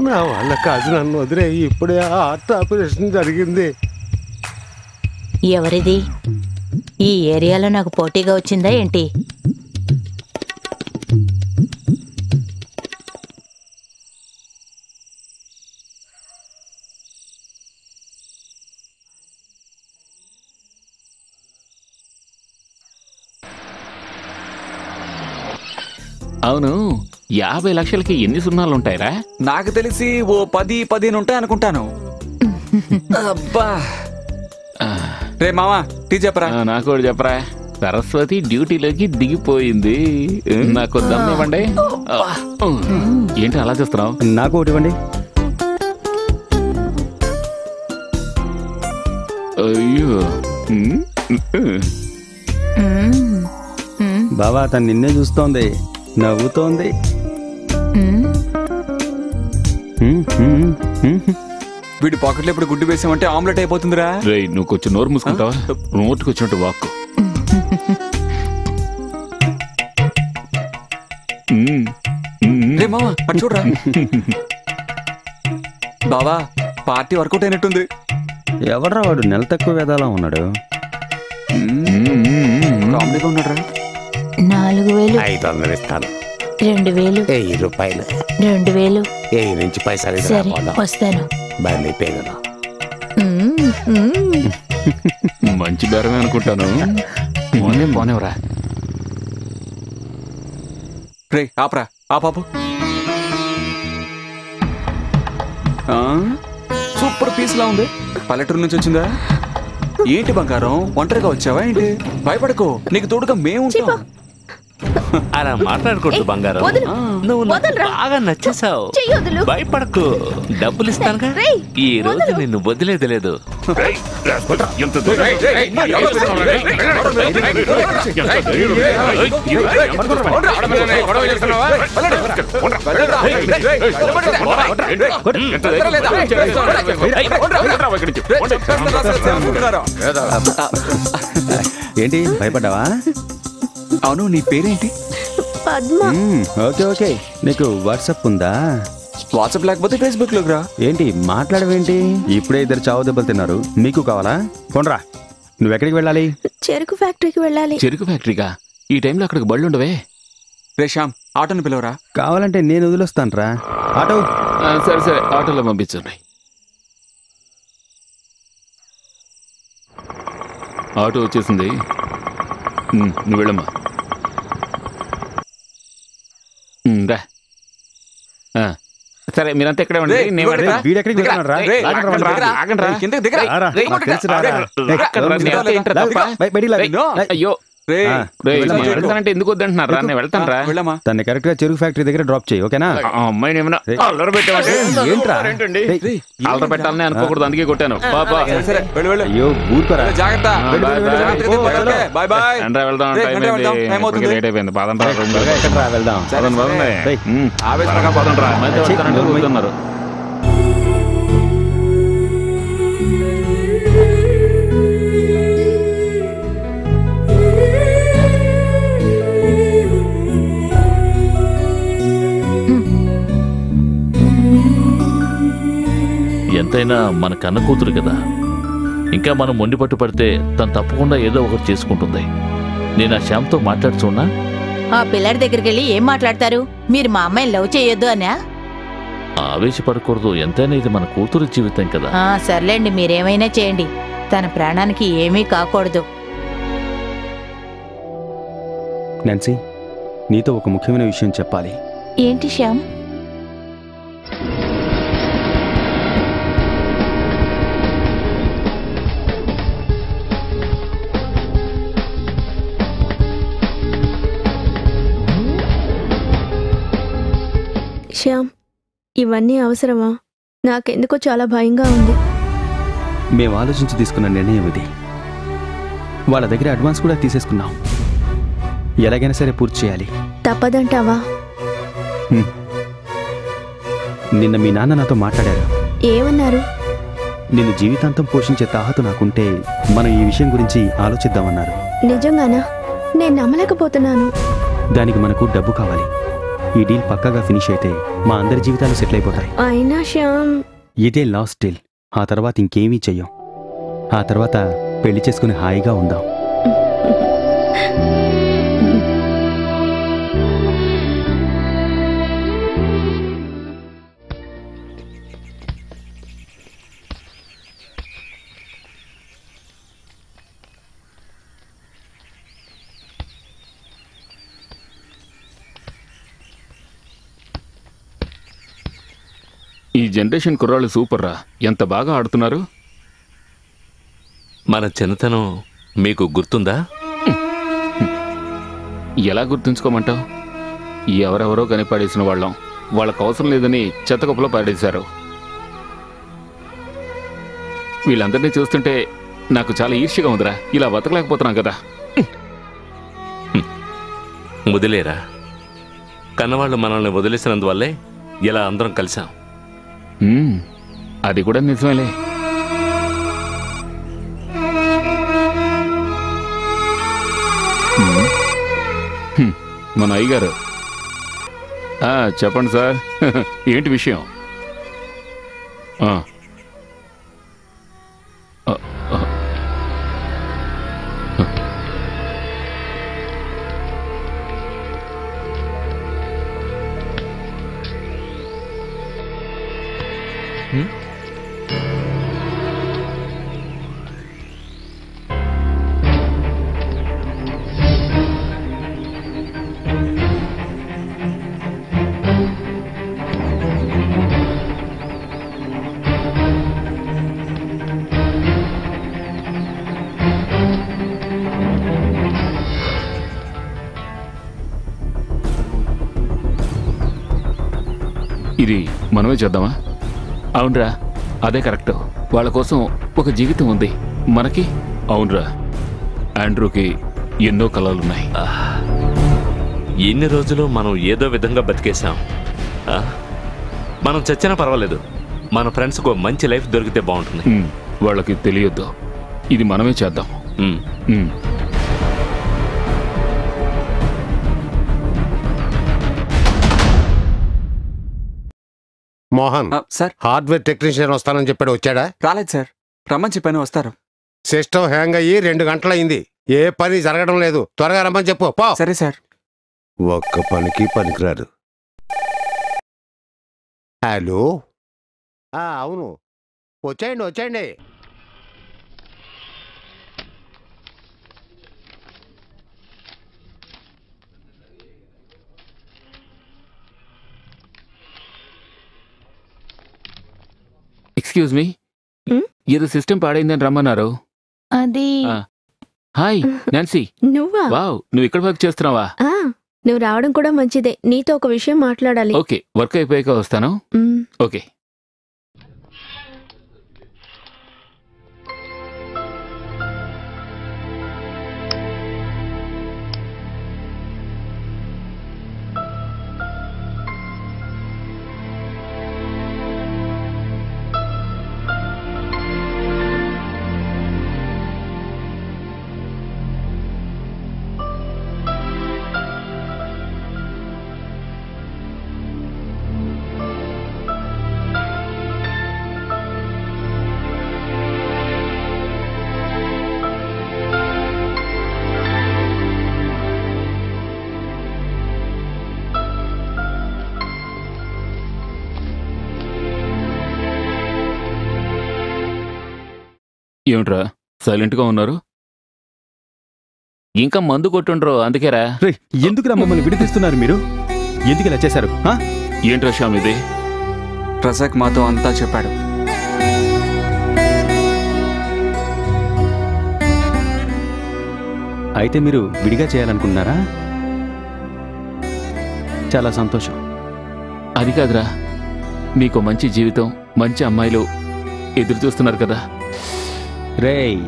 నా వాళ్ళ కాదు, నన్ను వదిలే. ఇప్పుడే హార్ట్ ఆపరేషన్ జరిగింది. ఎవరిది? ఈ ఏరియాలో నాకు పోటీగా వచ్చిందా ఏంటి? అవును, 50 లక్షలకి ఎన్ని సున్నాలు ఉంటాయిరా? నాకు తెలిసి ఓ 10-15 ఉంటాయి అనుకుంటాను. అబ్బా, రే మామా టీ చెప్పరా. నాకు కూడా చెప్పరా. సరస్వతి డ్యూటీలోకి దిగిపోయింది. నాకు దమ్ ఇవ్వండి. ఏంటి అలా చేస్తున్నావు? నాకు ఒకటి ఇవ్వండి. అయ్యో, బావా తను నిన్నే చూస్తోంది, నవ్వుతోంది. వీడి పాకెట్లో ఇప్పుడు గుడ్డు వేసామంటే ఆమ్లెట్ అయిపోతుందిరా. రే, నువ్వు కొంచెం నోరు మూసుకుంటావా? నోటుకు వచ్చినట్టు వాక్కు. రే మామా అటు చూడరా. బావా, పార్టీ వర్కౌట్ అయినట్టుంది. ఎవడ్రా వాడు? నెల తక్కువ వేదాలా ఉన్నాడు. కామెడీగా ఉన్నాడు. 4000. 500 ఇస్తాను. 2000. 1000 రూపాయలు. 2000. 1000 నుంచి పైసలు సరే, వస్తాను. బయలు పేదలు. మంచి బేరమే అనుకుంటాను. పోనేవరా. రే ఆపరా, ఆ పాపు. సూపర్ పీస్ లా ఉంది. పల్లెటూరు నుంచి వచ్చిందా ఏంటి బంగారం? ఒంటరిగా వచ్చావా ఏంటి? భయపడకు, నీకు తోడుగా మేము ఉంటాం. అలా మాట్లాడకూడదు బంగారం. నువ్వు నాకు బాగా నచ్చేసావు. భయపడకు, డబ్బులు ఇస్తానుగా. ఈ రోజు నిన్ను వదిలేదు లేదు. ఏంటి భయపడ్డావా? అవును, నీ పేరేంటి? పద్మ. Okay okay. నీకు వాట్సాప్ ఉందా? వాట్సాప్ లేకపోతే ఫేస్బుక్ లోకి రా. ఏంటి మాట్లాడవేంటి? ఇప్పుడే 2 చావు దెబ్బలు తిన్నారు. మీకు కావాలా? కొనరా. నువ్వెక్కడికి వెళ్ళాలి? చెరుకు ఫ్యాక్టరీకి వెళ్ళాలి. చెరుకు ఫ్యాక్టరీగా? ఈ టైంలో అక్కడికి బళ్ళు ఉండవే. రే శ్యామ్, ఆటోని పిలవరా. కావాలంటే నేను వదిలేస్తాను రా. ఆటో. సరే సరే, ఆటోలో పంపించండి. ఆటో వచ్చేసింది. నువ్వు వెళ్ళమ్మా. రా. సరే, మీరంతా ఇక్కడే ఉండండి. వీడెక్కడికి వెళ్తున్నాడు రా? అయ్యో, రేయ్, ఆ, రేయ్, వెళ్ళమ్మా, నేను వెళ్తానంటే ఎందుకు వద్దంటున్నారా? నేను వెళ్తాను రా. వెళ్ళమ్మా. తన్ని కరెక్ట్ గా చెరుకు ఫ్యాక్టరీ దగ్గర డ్రాప్ చేయి, ఓకేనా? ఆ అమ్మాయిని ఏమైనా అల్లరి పెట్టామంటే ఏంట్రా? ఏంటండి రేయ్, అల్లరి పెట్టాలని అనుకోకూడదు, అందుకే కొట్టాను. పాపా సరే వెళ్ళు వెళ్ళు. అయ్యో ఊరుకోరా. జాగ్రత్త. వెళ్ళు, వెళ్ళు, వెళ్ళు, జాగ్రత్తగా వెళ్ళు. తిను. Okay, bye bye. రండ్రా, వెళ్దాం. రేయ్, టైం రండి, అయింది. వెళ్దాం. టైం అవుతుంది. లేట్ అయిపోయింది. పదండ్రా, రూమ్ లో. త్వరగా ఎక్కడ్రా, వెళ్దాం. సరే, పదండి, సరే. పదండి. రేయ్. ఆవేశపడక పదండ్రా. మధ్య ఛీ, వస్తానంటే నోరు మూయి. కూర్చున్నారు. ఎంతైనా మన కన్న కూతురు కదా, ఇంకా మనం మొండి పట్టు పడితే తను తప్పకుండా ఏదో ఒకటి చేసుకుంటుంది. నేను ఆ శ్యామ్తో మాట్లాడుతున్నా. ఆ పిల్లాడి దగ్గరికి వెళ్ళి ఏం మాట్లాడతారు? మీరు మా అమ్మాయిని లవ్ చేయొద్దు అనా? ఆవేశపడకూడదు, ఎంతైనా ఇది మన కూతురు జీవితం కదా. సర్లేండి, మీరేమైనా చేయండి, తన ప్రాణానికి ఏమీ కాకూడదు. నాన్సీ, నీతో ఒక ముఖ్యమైన విషయం చెప్పాలి. ఏంటి శ్యామ్? శ్యామ్, ఇవన్నీ అవసరమా? నాకెందుకో చాలా భయంగా ఉంది. మేము ఆలోచించి తీసుకున్న నిర్ణయం ఇది. వాళ్ళ దగ్గర అడ్వాన్స్ కూడా తీసేసుకున్నాం. ఎలాగైనా సరే పూర్తి చేయాలి. తప్పదంటావా? నిన్న మీ నాన్న నాతో మాట్లాడారు. ఏమన్నారు? నిన్ను జీవితాంతం పోషించే తాహతు నాకుంటే మనం ఈ విషయం గురించి ఆలోచిద్దామన్నారు. నిజంగానా? నేను నమ్మలేకపోతున్నాను. దానికి మనకు డబ్బు కావాలి. ఈ డీల్ పక్కాగా ఫినిష్ అయితే మా అందరి జీవితాలు సెటిల్ అయిపోతాయి. అయినా శ్యామ్, ఇదే లాస్ట్ డీల్. ఆ తర్వాత ఇంకేమీ చెయ్యం. ఆ తర్వాత పెళ్లి చేసుకుని హాయిగా ఉందాం. ఈ జనరేషన్ కుర్రాళ్ళు సూపర్ రా, ఎంత బాగా ఆడుతున్నారు. మన చిన్నతనం మీకు గుర్తుందా? ఎలా గుర్తుంచుకోమంటావు? ఎవరెవరో కనిపాడేసిన వాళ్ళం, వాళ్ళకు అవసరం లేదని చెత్తకుప్పలో పాడేశారు. వీళ్ళందరినీ చూస్తుంటే నాకు చాలా ఈర్ష్యగా ఉందిరా. ఇలా బతకలేకపోతున్నాం కదా. వదిలేరా, కన్నవాళ్ళు మనల్ని వదిలేసినందువల్లే ఇలా అందరం కలిసాం. అది కూడా నిజమేలే. మన అయ్యగారు. చెప్పండి సార్. ఏంటి విషయం? ఇది మనమే చేద్దామా? అవునరా, అదే కరెక్ట్. వాళ్ళ కోసం ఒక జీవితం ఉంది మనకి. అవునరా, ఆండ్రూకి ఎన్నో కలలున్నాయి. ఎన్ని రోజులు మనం ఏదో విధంగా బతికేశాం. మనం చచ్చినా పర్వాలేదు, మన ఫ్రెండ్స్కు మంచి లైఫ్ దొరికితే బాగుంటుంది. వాళ్ళకి తెలియొద్దు, ఇది మనమే చేద్దాం. మోహన్ సార్, హార్డ్వేర్ టెక్నీషియన్ వస్తానని చెప్పాడు, వచ్చాడా? రాలేదు సార్. రమ్మని చెప్పాను, వస్తారు. సిస్టమ్ హ్యాంగ్ అయ్యి 2 గంటలైంది. ఏ పని జరగడం లేదు. త్వరగా రమ్మని చెప్పు. పో. సరే సార్. ఒక్క పనికి పనికిరాడు. హలో, అవును, వచ్చేయండి వచ్చేయండి. ఎక్స్క్యూజ్ మీ, ఏదో సిస్టమ్ పాడైందని రమ్మన్నారు. అది హాయ్ నాన్సీ. నువ్వా? వావ్, నువ్వు ఇక్కడ వర్క్ చేస్తున్నావా? నువ్వు రావడం కూడా మంచిదే. నీతో ఒక విషయం మాట్లాడాలి. ఓకే, వర్క్ అయిపోయాక వస్తాను. ఓకే. ఏమిట్రా సైలెంట్గా ఉన్నారు? ఇంకా మందు కొట్టుండ్రో అందుకేరా. ఎందుకురా మమ్మల్ని విడిపిస్తున్నారు మీరు? ఎందుకు ఇలా చేశారు? ఏంట్రా శ్యామ్ ఇది? రజాక్ మాతో అంతా చెప్పాడు. అయితే మీరు విడిగా చేయాలనుకున్నారా? చాలా సంతోషం. అది కాదురా, మీకు మంచి జీవితం, మంచి అమ్మాయిలు ఎదురు చూస్తున్నారు కదా. రేయ్,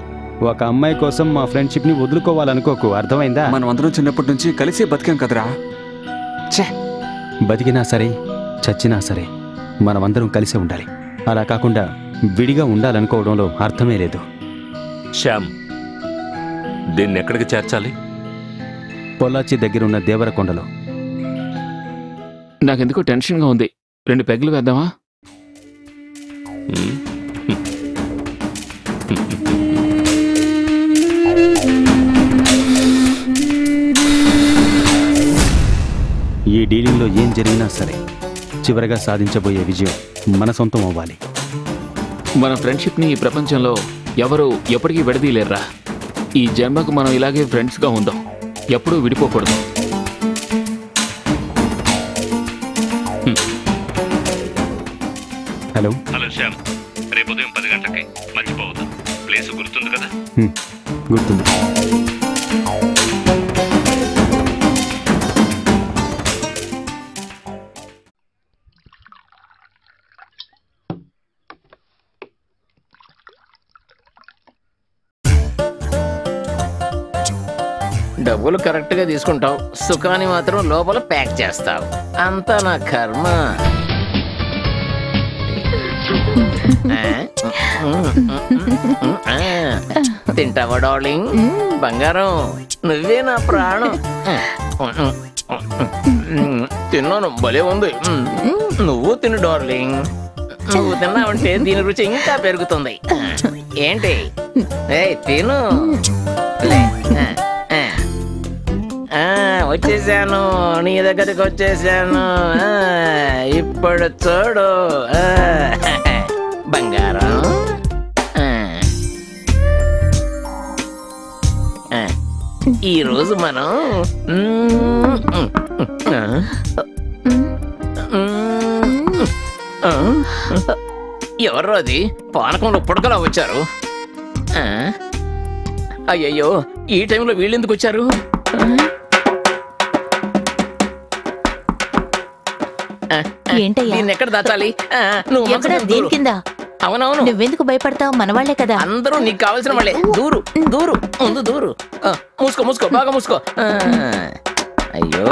ఒక అమ్మాయి కోసం మా ఫ్రెండ్షిప్ని వదులుకోవాలనుకోకు, అర్థమైందా? మనం అందరం చిన్నప్పటి నుంచి కలిసే బతికాం కదరా. బతికినా సరే చచ్చినా సరే మనమందరం కలిసే ఉండాలి. అలా కాకుండా విడిగా ఉండాలనుకోవడంలో అర్థమే లేదు. శ్యామ్, దీన్ని ఎక్కడికి చేర్చాలి? పొల్లాచి దగ్గరున్న దేవరకొండలో. నాకెందుకో టెన్షన్గా ఉంది. 2 పెగ్గులు వేద్దామా? ఈ డీలింగ్లో ఏం జరిగినా సరే చివరగా సాధించబోయే విజయం మన సొంతం అవ్వాలి. మన ఫ్రెండ్షిప్ని ఈ ప్రపంచంలో ఎవరు ఎప్పటికీ విడదీయలేర్రా. ఈ జన్మకు మనం ఇలాగే ఫ్రెండ్స్గా ఉందాం, ఎప్పుడూ విడిపోకూడదు. హలో హలో శ్యామ్, రేపు ఉదయం 10 గంటలకి మర్చిపోవద్దు. ప్లేస్ గుర్తుంది కదా? గుర్తుంది. డబ్బులు కరెక్ట్గా తీసుకుంటావు, సుఖాన్ని మాత్రం లోపల ప్యాక్ చేస్తావు. అంతా నా కర్మ. తింటావా డార్లింగ్? బంగారం, నువ్వే నా ప్రాణం. తిన్నాను, భలే ఉంది. నువ్వు తిను డార్లింగ్. నువ్వు తిన్నావంటే దీని రుచి ఇంకా పెరుగుతుంది. ఏంటి? తిను. వచ్చేసాను, నీ దగ్గరికి వచ్చేసాను. ఇప్పుడు చూడు బంగారం. ఈరోజు మనం ఎవరు అది పానకంలో పుడకలా వచ్చారు? అయ్యయ్యో, ఈ టైంలో వీళ్ళెందుకు వచ్చారు? దీన్ని ఎక్కడ దాచాలి? దీని కింద. అవునవును, నువ్వెందుకు భయపడతావు? మనవాళ్లే కదా. అందరూ నీకు కావాల్సిన వాళ్ళే. దూరు దూరు, ముందు దూరు. మూసుకో మూసుకో, బాగా మూసుకో. అయ్యో,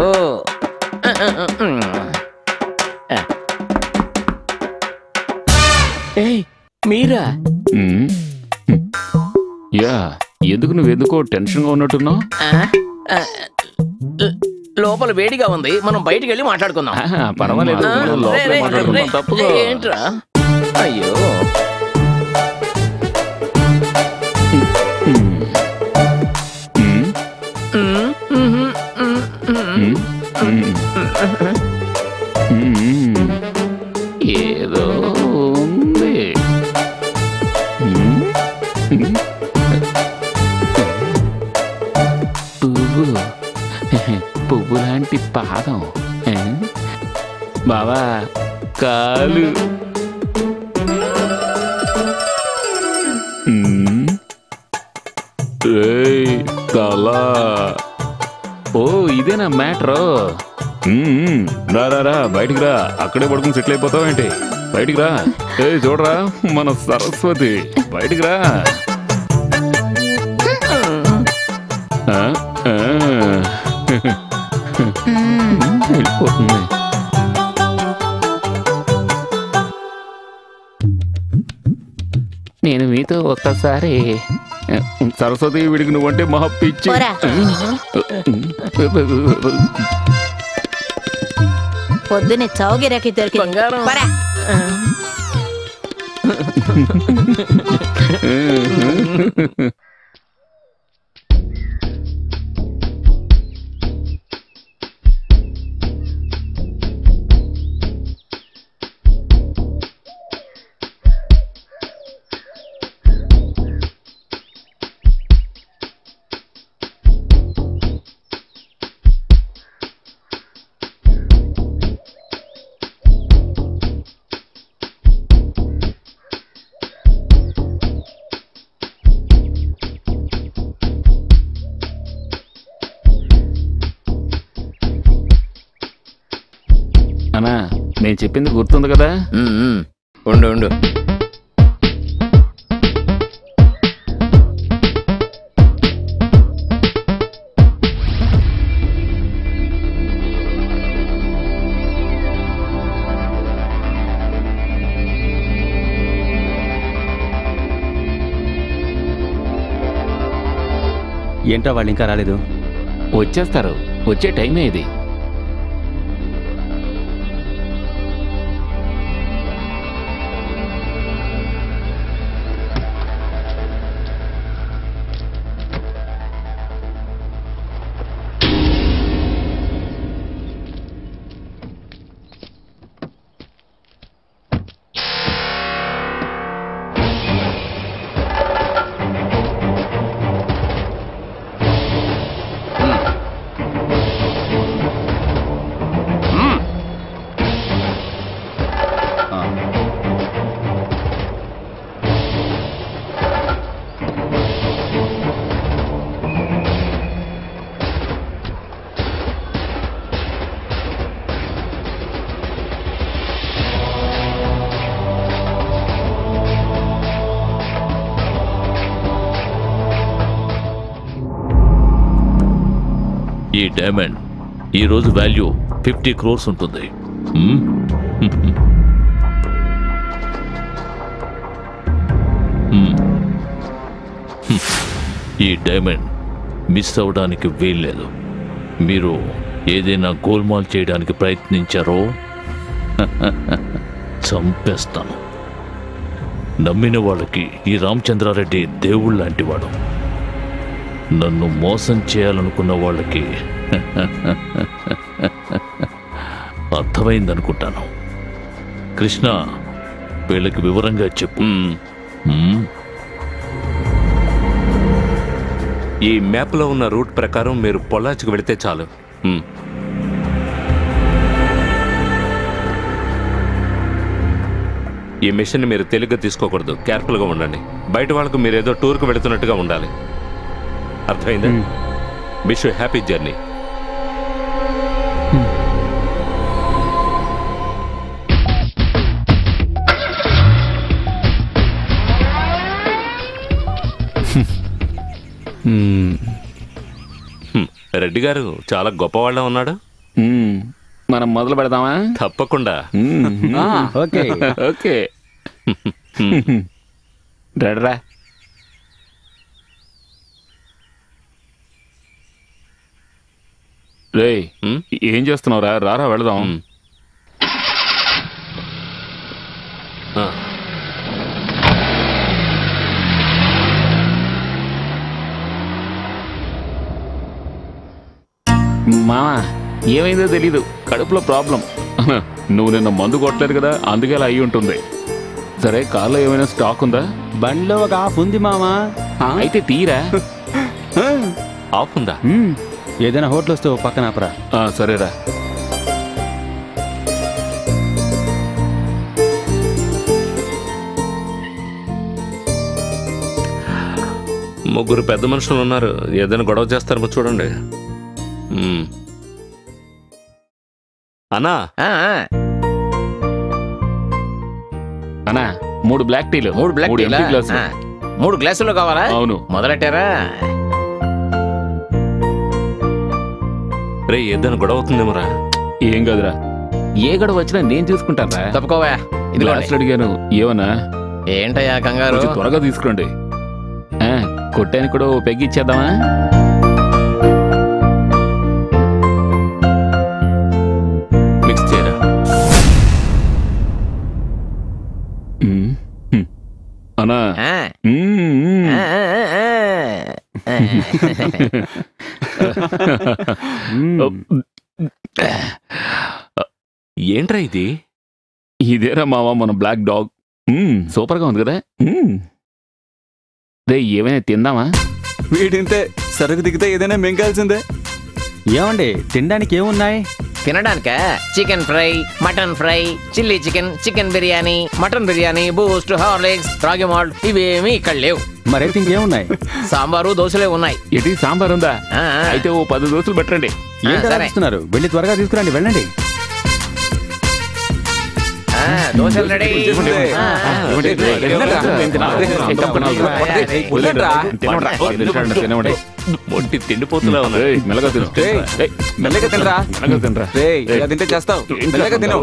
మీరా? యా, ఎందుకు నువ్వెందుకో టెన్షన్గా ఉన్నట్టున్నావు? లోపల వేడిగా ఉంది, మనం బయటికి వెళ్ళి మాట్లాడుకుందాం. పర్వాలేదు, తప్పుగా. ఏంట్రా? అయ్యో, ఏదో ఉంది. పువ్వు లాంటి పాదం. బావా, కాలు. అల్లా ఓ ఇదేనా మ్యాటర్ రా రా రా బయటికి రా అక్కడే పడుకుని సెటిల్ అయిపోతావు ఏంటి బయటికి రా ఏ చూడరా మన సరస్వతి బయటికి రా వెళ్ళిపోతుంది నేను మీతో ఒక్కసారి సరస్వతి వీడికి నువ్వంటే మహా పిచ్చి పోరా. పొద్దునే చౌగిరాకి దొరికి బంగారం. పోరా. అన్నా నేను చెప్పింది గుర్తుంది కదా ఉండు ఉండు ఏంటో వాళ్ళు ఇంకా రాలేదు. వచ్చేస్తారు వచ్చే టైమే ఇది ఈ డైమండ్ ఈరోజు వాల్యూ 50 crores ఉంటుంది. ఈ డైమండ్ మిస్ అవడానికి వీల్లేదు. మీరు ఏదైనా గోల్మాల్ చేయడానికి ప్రయత్నించారో చంపేస్తాను. నమ్మిన వాళ్ళకి ఈ రామచంద్రారెడ్డి దేవుళ్ళ లాంటి వాడు. నన్ను మోసం చేయాలనుకున్న వాళ్ళకి అర్థమైందనుకుంటాను. కృష్ణ వీళ్ళకి వివరంగా చెప్పు. ఈ మ్యాప్లో ఉన్న రూట్ ప్రకారం మీరు పొల్లాచికి వెళితే చాలు. ఈ మిషన్ మీరు తెలిగ్గా తీసుకోకూడదు. కేర్ఫుల్గా ఉండండి. బయట వాళ్ళకు మీరు ఏదో టూర్కి వెళుతున్నట్టుగా ఉండాలి. అర్థమైందా? Wish you happy journey. Reddy గారు చాలా గొప్పవాళ్ళ ఉన్నాడు. మనం మొదలు పెడదామా? తప్పకుండా. Okay okay రెడరా. రే ఏం చేస్తున్నావురా? రారా వెళదాం. మామా ఏమైందో తెలీదు, కడుపులో ప్రాబ్లం. నువ్వు నిన్న మందు కొట్టలేదు కదా, అందుకే అలా అయి ఉంటుంది. సరే కార్లో ఏమైనా స్టాక్ ఉందా? బండిలో ఒక హాఫ్ ఉంది మామా. అయితే తీరా. ఆఫ్ ఉందా? ఏదైనా హోటల్ వస్తే ఓ పక్కన ఆపరా. సరేరా. ముగ్గురు పెద్ద మనుషులు ఉన్నారు, ఏదైనా గొడవ చేస్తారేమో చూడండి. అన్నా అన్నా 3 బ్లాక్ టీలు, 3 బ్లాక్ టీలు, empty గ్లాసులు. 3 గ్లాసులు కావాలా? అవును. మొదలెట్టారా? రే ఏదైనా గొడవ అవుతుందేమోరా. ఏం కాదురా, ఏ గొడవ వచ్చినా నేను చూసుకుంటాను. తప్పుకోవా. గ్లాసులు అడిగాను, ఏమన్నా? ఏంటయ్యా కంగారు? త్వరగా తీసుకురండి. కొట్టానికి కూడా పెగ్గి ఇచ్చేద్దామా? మిక్స్ చేయరా. అన్నా ఏంట్రా ఇది? ఇదేరా మావా మన బ్లాక్ డాగ్. సూపర్ గా ఉంది కదా. రే ఏమైనా తిందామా? వీడింతే, సరుకు దిగితే ఏదైనా మింగాల్సిందే. ఏమండి తినడానికి ఏమున్నాయి? తినడానికా? Chicken fry, mutton fry, chilli chicken, chicken biryani, mutton biryani, Boost, Horlicks, ragi malt ఇవేమీ ఇక్కడ లేవు. మరైతే ఇంకేమున్నాయి? సాంబారు, దోశలే ఉన్నాయి. ఎటు సాంబార్ ఉందా? అయితే ఓ 10 దోశలు పెట్టండి. ఏంటన్నారు? వెళ్ళి త్వరగా తీసుకురండి, వెళ్ళండి. దోశలు రెడీ. మొట్టి తిండిపోతులా ఉన్నాయి. మెల్లగా తిను. మెల్లగా తినరా. ఇలా తింటే చేస్తావు. మెల్లగా తిను.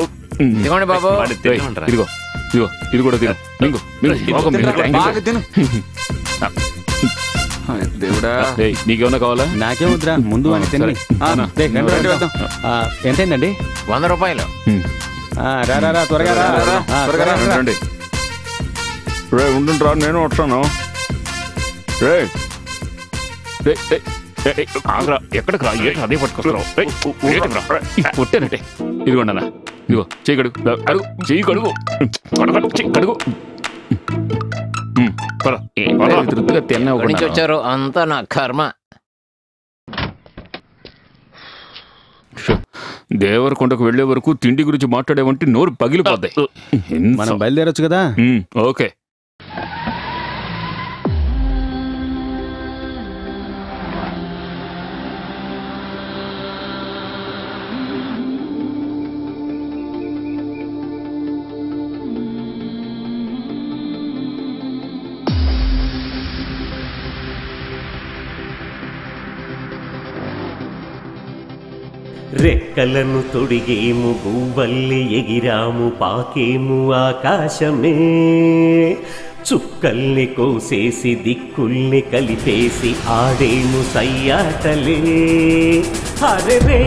ఇదిగోండి బాబు. ఇదిగో ఇదిగో ఇది కూడా తిను. బాగా తిను. దేవుడా, నీకేమన్నా కావాలా? నాకేముద్రా, ముందు అని తిని. ఎంతైందండి? 100 రూపాయలు. రా త్వరగా రండి. రే ఉండుండ్రా, నేను వస్తాను. రే ఆగ్రా, ఎక్కడికి రా? అదే పట్టుకొస్తున్నావు. కొట్టానంటే ఇదిగోండి అన్న, ఇదిగో చెయ్యి కడుగు, అడుగు చెయ్యి కడుగు, కడుగు. తృప్తిగా తిన్నావు. వచ్చారు అంతా నా కర్మ. దేవరకొండకు వెళ్లే వరకు తిండి గురించి మాట్లాడేవంటే నోరు పగిలిపోద్దాయి. మనం బయలుదేరొచ్చు కదా? ఓకే. రెక్కలను తొడిగేము, గువ్వల్లి ఎగిరాము, పాకేము ఆకాశమే, చుక్కల్ని కోసేసి దిక్కుల్ని కలిపేసి ఆడేము సయ్యాటలే. అరే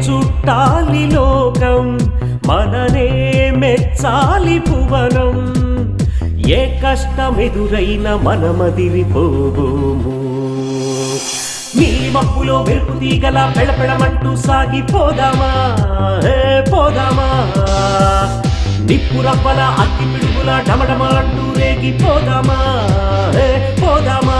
చుట్టాలి లోకం, మననే మెచ్చాలి భువనం, ఏ కష్టమెదురైన మనమదిరిపోబోము. నీ మప్పులో మెరుపు తీగల పెళపెళమంటూ సాగిపోదామా, పోదామా, నిప్పు రవ్వల అగ్గి పిడుగుల డమడమ అంటూ రేగిపోదామా, పోదామా.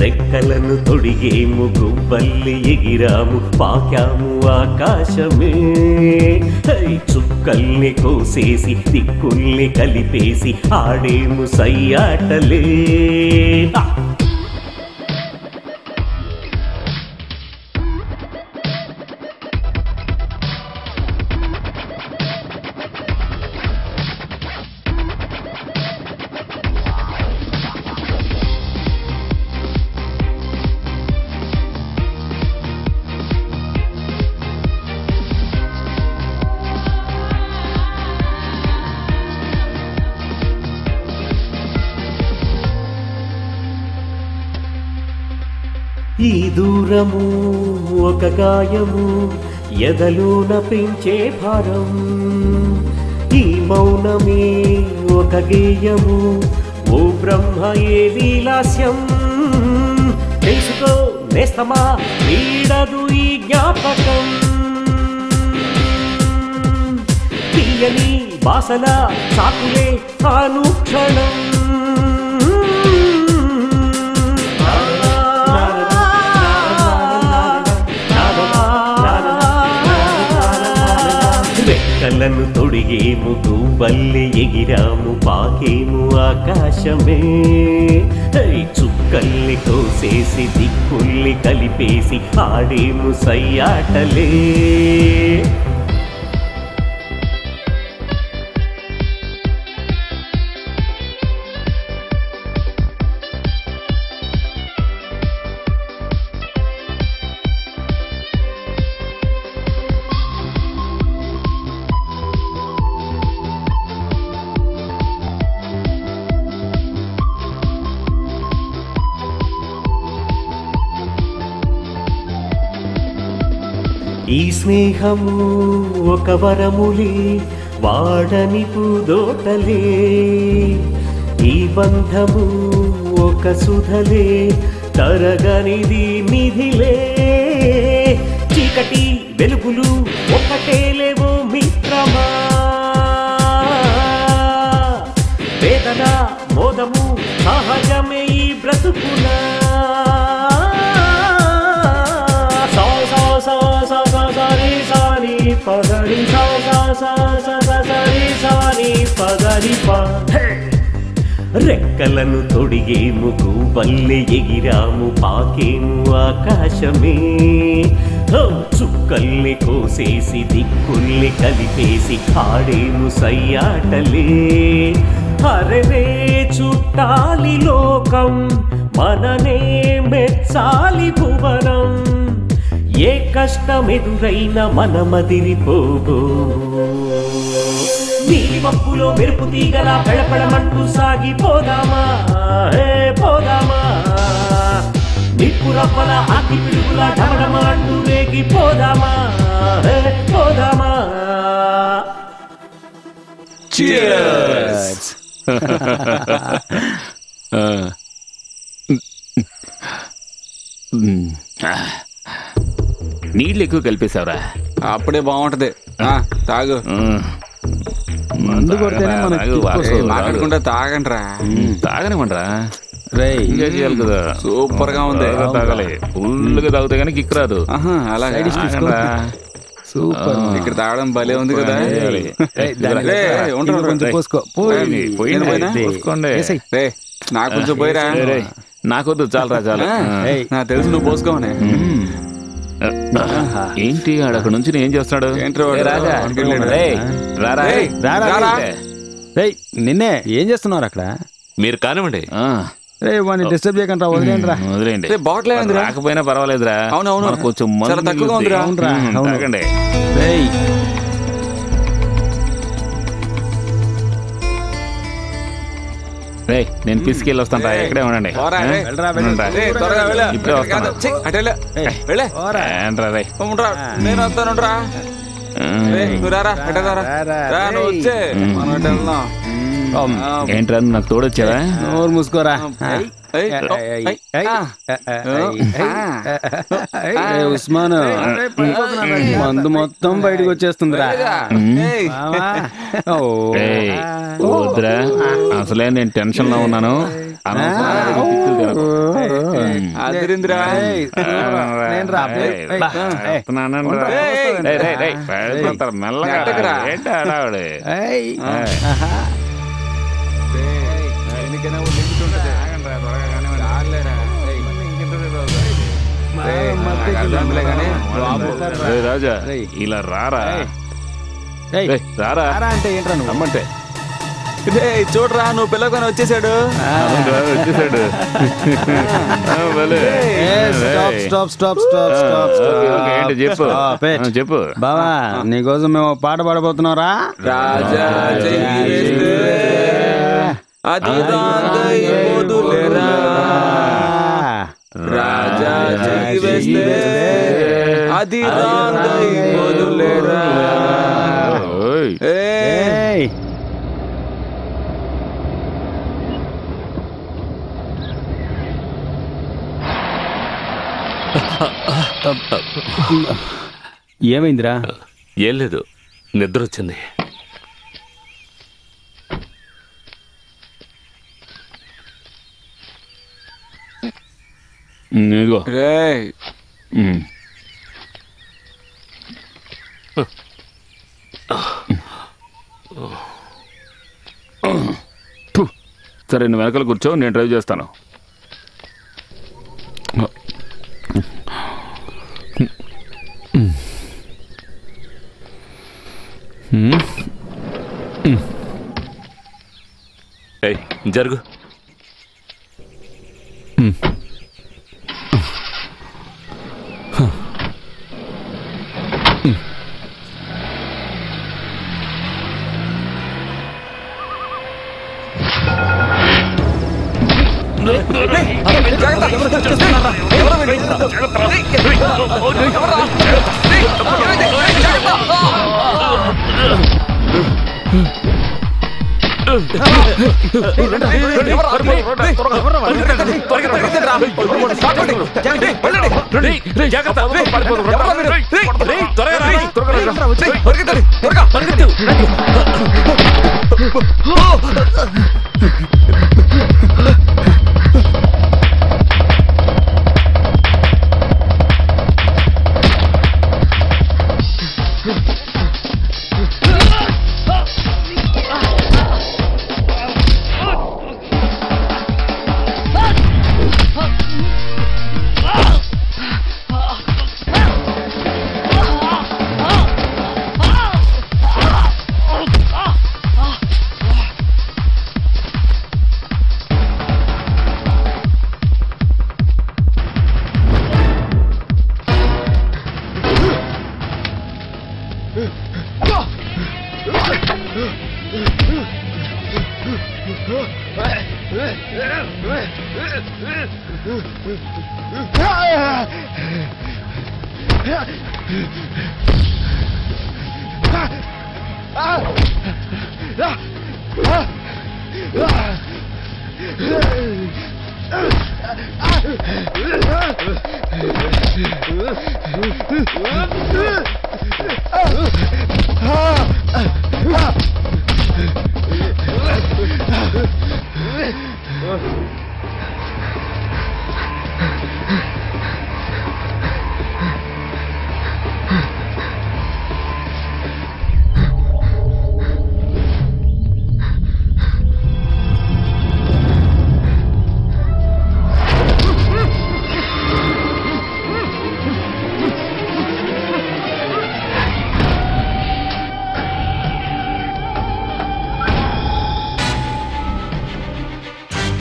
రెక్కలను తొడిగేము, గువ్వల్లి ఎగిరాము, పాకాము ఆకాశమే, చుక్కల్ని కోసేసి దిక్కుల్ని కలిపేసి ఆడేము సయ్యాటలే. ఈ దూరము ఒక గాయము, ఎదలోన పెంచే భారం, ఈ మౌనమే ఒక గేయము, ఓ బ్రహ్మ ఏది లాస్యం. తెలుసుకో నేస్తమా, వీడదు ఈ జ్ఞాపకం, తీయని వాసన సాకులే అనుక్షణం. రెక్కలను తొడిగేము గువ్వల్లె ఎగిరాము పాకేము ఆకాశమే చుక్కల్ని కోసేసి దిక్కుల్ని కలిపేసి ఆడేము సయ్యాటలే ఈ స్నేహము ఒక వరములే వాడని పూదోటలే ఈ బంధము ఒక సుధలే తరగనిది నిధిలే చీకటి వెలుగులు ఒకటే లేవో మిత్రమా వేదన మోదము సహజమే ఈ బ్రతుకునా పగరి పగరి రెక్కలను తొడిగేము గువ్వల్లె ఎగిరాము పాకేము ఆకాశమే చుక్కల్ని కోసేసి దిక్కుల్ని కలిపేసి ఆడేము సయ్యాటలే హరవే చుట్టాలి లోకం మననే మెచ్చాలి భువనం ఏ కష్టమెదురైనా మనమదిరిపోబో నీలి మబ్బులో మెరుపు తీగలా పెడపడమంటూ సాగిపోదామా పోదామా నిప్పు రవ్వల ఆకి పిడుగులా ఢమఢమా అంటూ రేగిపోదామా పోదామా Cheers! నీళ్ళు ఎక్కువ కలిపేశావురా అప్పుడే బాగుంటది తాగు మందు కొడితేనే మనకు మాట్లాడుకుంటే తాగండి రా తాగనివ్వండిరా ఇంకా చేయాలి కదా సూపర్ గా ఉంది తాగాలి ఫుల్గా తాగితే కానీ కిక్ రాదు అలాగే సూపర్ ఇక్కడ తాగడం భలే ఉంది కదా నాకు కొంచెం పోయిరా నాకొద్దు చాలరా చాలా నాకు తెలుసు నువ్వు పోసుకోమని ఏంటి అక్కడ నుంచి ఏం చేస్తున్నాడు నిన్నే ఏం చేస్తున్నారు అక్కడ మీరు కానివ్వండి వాడిని డిస్టర్బ్ చేయకుండా వదిలేండి బాటిల్ రాకపోయినా పర్వాలేదురా అవునవును కొంచెం చాలా తక్కువగా ఉందిరా తాగండి నేను తీసుకెళ్ళి వస్తాను రా ఇక్కడే ఉండండి ఇప్పుడే వస్తాను నేను వస్తాను ఏంట్రా నాకు తోడొచ్చావా నోరు మూసుకోరా ఉస్మాన్ మందు మొత్తం బయటకు వచ్చేస్తుందిరా వద్దురా అసలే నేను టెన్షన్ లో ఉన్నాను మెల్లగా రాజా ఇలా రారా రారా అంటే ఏంట్రా నువ్వు అమ్మంటే చూడరా నువ్వు పిల్లకొని వచ్చేసాడు చెప్పు బావా నీకోసం మేము పాట పాడబోతున్నారా రాజా అది రాజా అది ఏమైందిరా? ఏం లేదు, నిద్ర వచ్చింది. సరే నువ్వు వెనకాల కూర్చో, నేను డ్రైవ్ చేస్తాను. ఏయ్, జరుగు.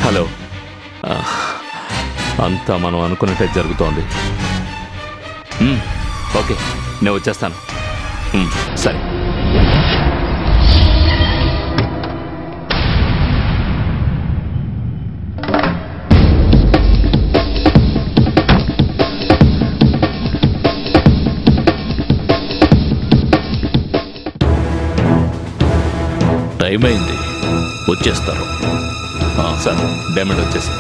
హలో, అంతా మనం అనుకున్నట్టే జరుగుతోంది. ఓకే, నేను వచ్చేస్తాను. సరే. టైం అయింది, వచ్చేస్తారు. సార్, డైమండ్ వచ్చేసి.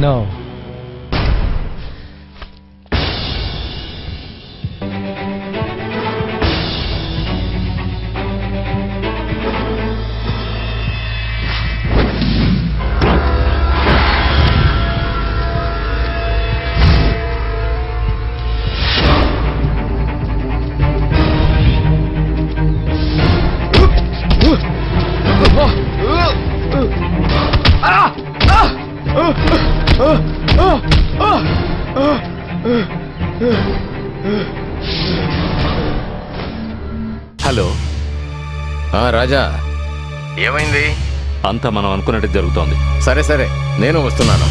No. హలో. రాజా, ఏమైంది? అంతా మనం అనుకున్నట్టు జరుగుతోంది. సరే సరే, నేను వస్తున్నాను.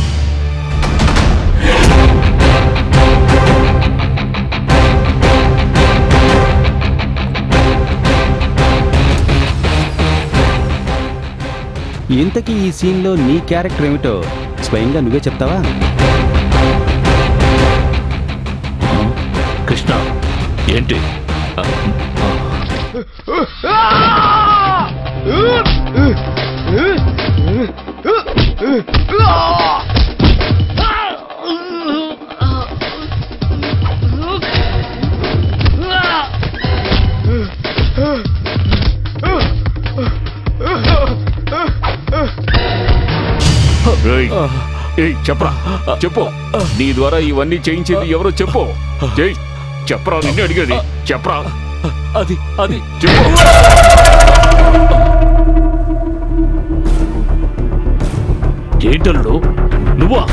ఇంతకీ ఈ సీన్లో నీ క్యారెక్టర్ ఏమిటో స్వయంగా నువ్వే చెప్తావా? కృష్ణ, ఏంటి? ఏయ్ చెప్పరా, చెప్పు. నీ ద్వారా ఇవన్నీ చేయించేది ఎవరో చెప్పు. జై చెప్పరా, నిన్ను అడిగేది చెప్పరా. అది చెప్పు. ఏంటల్లుడు నువ్వా?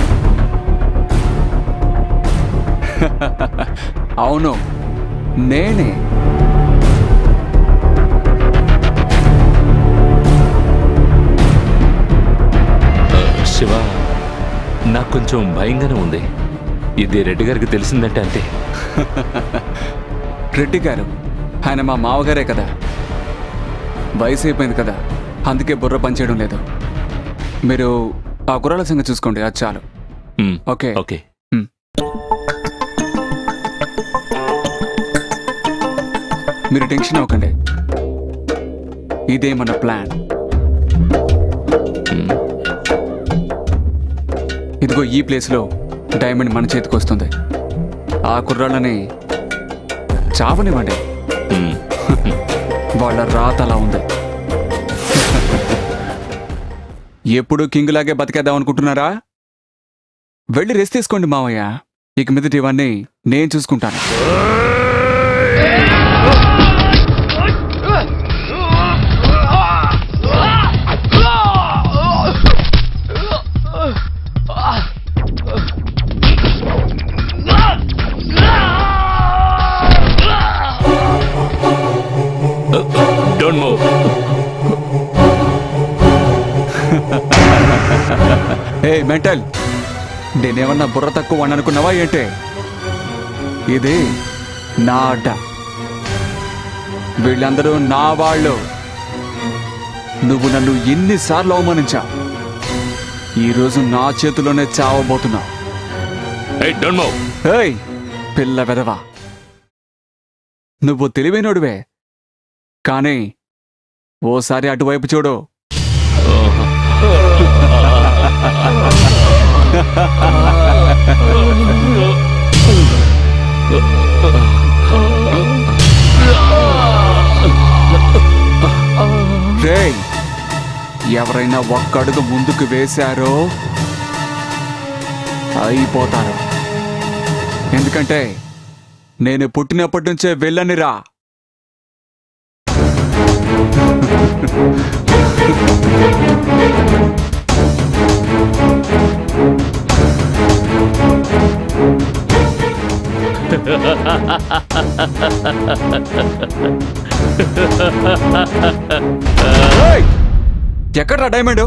అవును, నేనే. శివ, నాకు కొంచెం భయంగానే ఉంది. ఇది రెడ్డి గారికి తెలిసిందంటే అంతే. రెడ్డి గారు ఆయన మా మావగారే కదా, వయసు అయిపోయింది కదా, అందుకే బుర్ర పనిచేయడం లేదు. మీరు ఆ కుర్రాల సంగతి చూసుకోండి, అది చాలు. Okay okay. మీరు టెన్షన్ అవ్వకండి, ఇదే మన ప్లాన్. ఇదిగో ఈ ప్లేస్లో డైమండ్ మన చేతికి వస్తుంది. ఆ కుర్రాళ్ళని చావనివ్వండి, వాళ్ళ రాత అలా ఉంది. ఎప్పుడు కింగ్ లాగే బతికేద్దాం అనుకుంటున్నారా? వెళ్ళి రెస్ట్ తీసుకోండి మావయ్య, ఇక మీదట ఇవన్నీ నేను చూసుకుంటాను. Don't move. ఏ మెంటల్, నేనేమన్నా బుర్ర తక్కువ అని అనుకున్నావా ఏంటే? ఇది నా అడ్డ, వీళ్ళందరూ నా వాళ్ళు. నువ్వు నన్ను ఎన్నిసార్లు అవమానించావు, ఈరోజు నా చేతిలోనే చావబోతున్నావు. ఏయ్ పిల్ల వెదవా, నువ్వు తెలివైనోడివే, కానీ ఓసారి అటువైపు చూడు. రేయ్, ఎవరైనా ఒక్కడుగు ముందుకు వేశారో అయిపోతారు. ఎందుకంటే నేను పుట్టినప్పటి నుంచే వెళ్ళనిరా. ఎక్కడ్రా డైమండ్?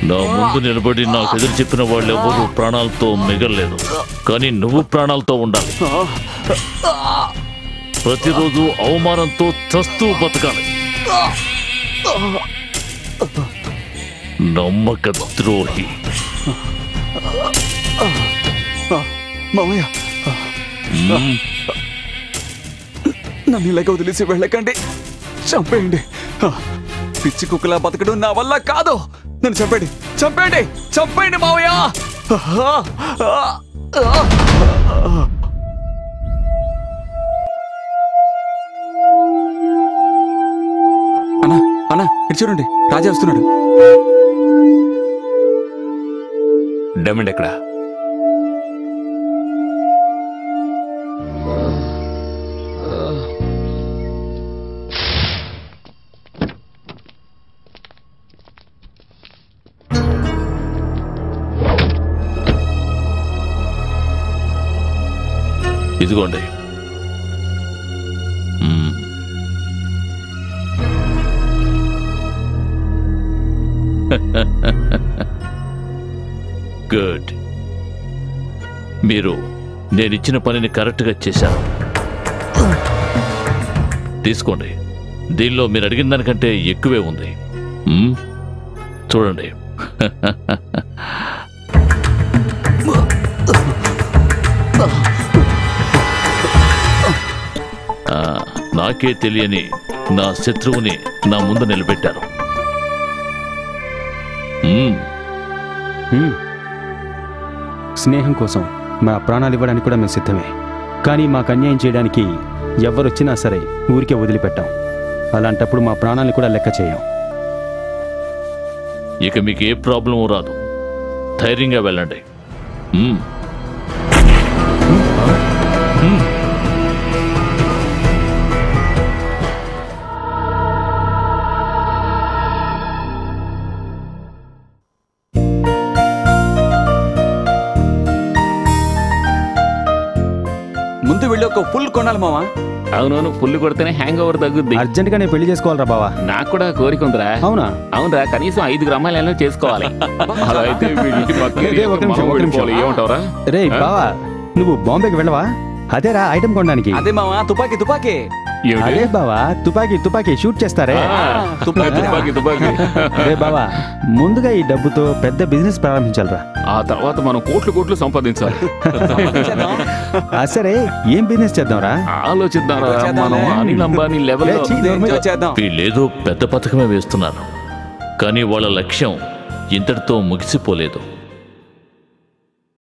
నా ముందు నిలబడి నాకు ఎదురు చెప్పిన వాళ్ళు ఎవరు ప్రాణాలతో మిగలలేదు, కానీ నువ్వు ప్రాణాలతో ఉండాలి. ప్రతిరోజు అవమానంతో చస్తూ బతకాలి. నమ్మక ద్రోహి. మామయ్య, నన్ను ఇలాగ వదిలేసి వెళ్ళకండి, చంపేయండి. పిచ్చి కుక్కలా బతకడం నా వల్ల కాదు. నన్ను చంపేయండి, చంపేయండి, చంపేయండి మావయ్య. అన్నా అన్నా, ఇటు చూడండి, రాజా వస్తున్నాడు. డైమండ్ ఎక్కడా? ఇదిగోండి. గుడ్. మీరు నేనిచ్చిన పనిని కరెక్ట్గా చేశారు. తీసుకోండి. దీనిలో మీరు అడిగిన దానికంటే ఎక్కువే ఉంది. చూడండి. నాకే తెలియని నా శత్రువుని నా ముందు నిలబెట్టారు. స్నేహం కోసం మా ప్రాణాలు ఇవ్వడానికి కూడా మేము సిద్ధమే. కానీ మాకు అన్యాయం చేయడానికి ఎవరొచ్చినా సరే ఊరికే వదిలిపెట్టాం. అలాంటప్పుడు మా ప్రాణాలను కూడా లెక్క చేయం. ఇక మీకు ఏ ప్రాబ్లం రాదు. ధైర్యంగా వెళ్ళండి. ముందు వెళ్ళి ఒక ఫుల్ కొనాలి మావా. అవునవును, ఫుల్ కొడితేనే హ్యాంగ్ ఓవర్ తగ్గుద్ది. అర్జెంట్ గా నేను పెళ్లి చేసుకోవాలరా బావా. నాకు కూడా కోరిక ఉందిరా. అవునా? అవునరా, కనీసం 5 గ్రామాలలో చేసుకోవాలి. అలా అయితే వీడింటి పక్కనే రే, ఒక నిమిషం, ఒక నిమిషం. ఏమంటావరా? రే బావా, నువ్వు బాంబేకి వెళ్ళవా? అదేరా ఐటమ్ కొనడానికి. అదే మావా, తుపాకీ తుపాకీ. అదే బావా, తుపాకీ షూట్ చేస్తారే. తుపాకీ. రే బావా, ముందుగా ఈ డబ్బుతో పెద్ద బిజినెస్ ప్రారంభించాలరా. ఆ తర్వాత మనం కోట్లు సంపాదించాలి. సరే, ఏం బిజినెస్ చేద్దాంరా? ఆలోచిద్దాం. మనం అనిల్ అంబానీ లెవెల్ చేద్దాం. వీళ్ళేదో పెద్ద పథకమే వేస్తున్నారు, కానీ వాళ్ళ లక్ష్యం ఇంతటితో ముగిసిపోలేదు.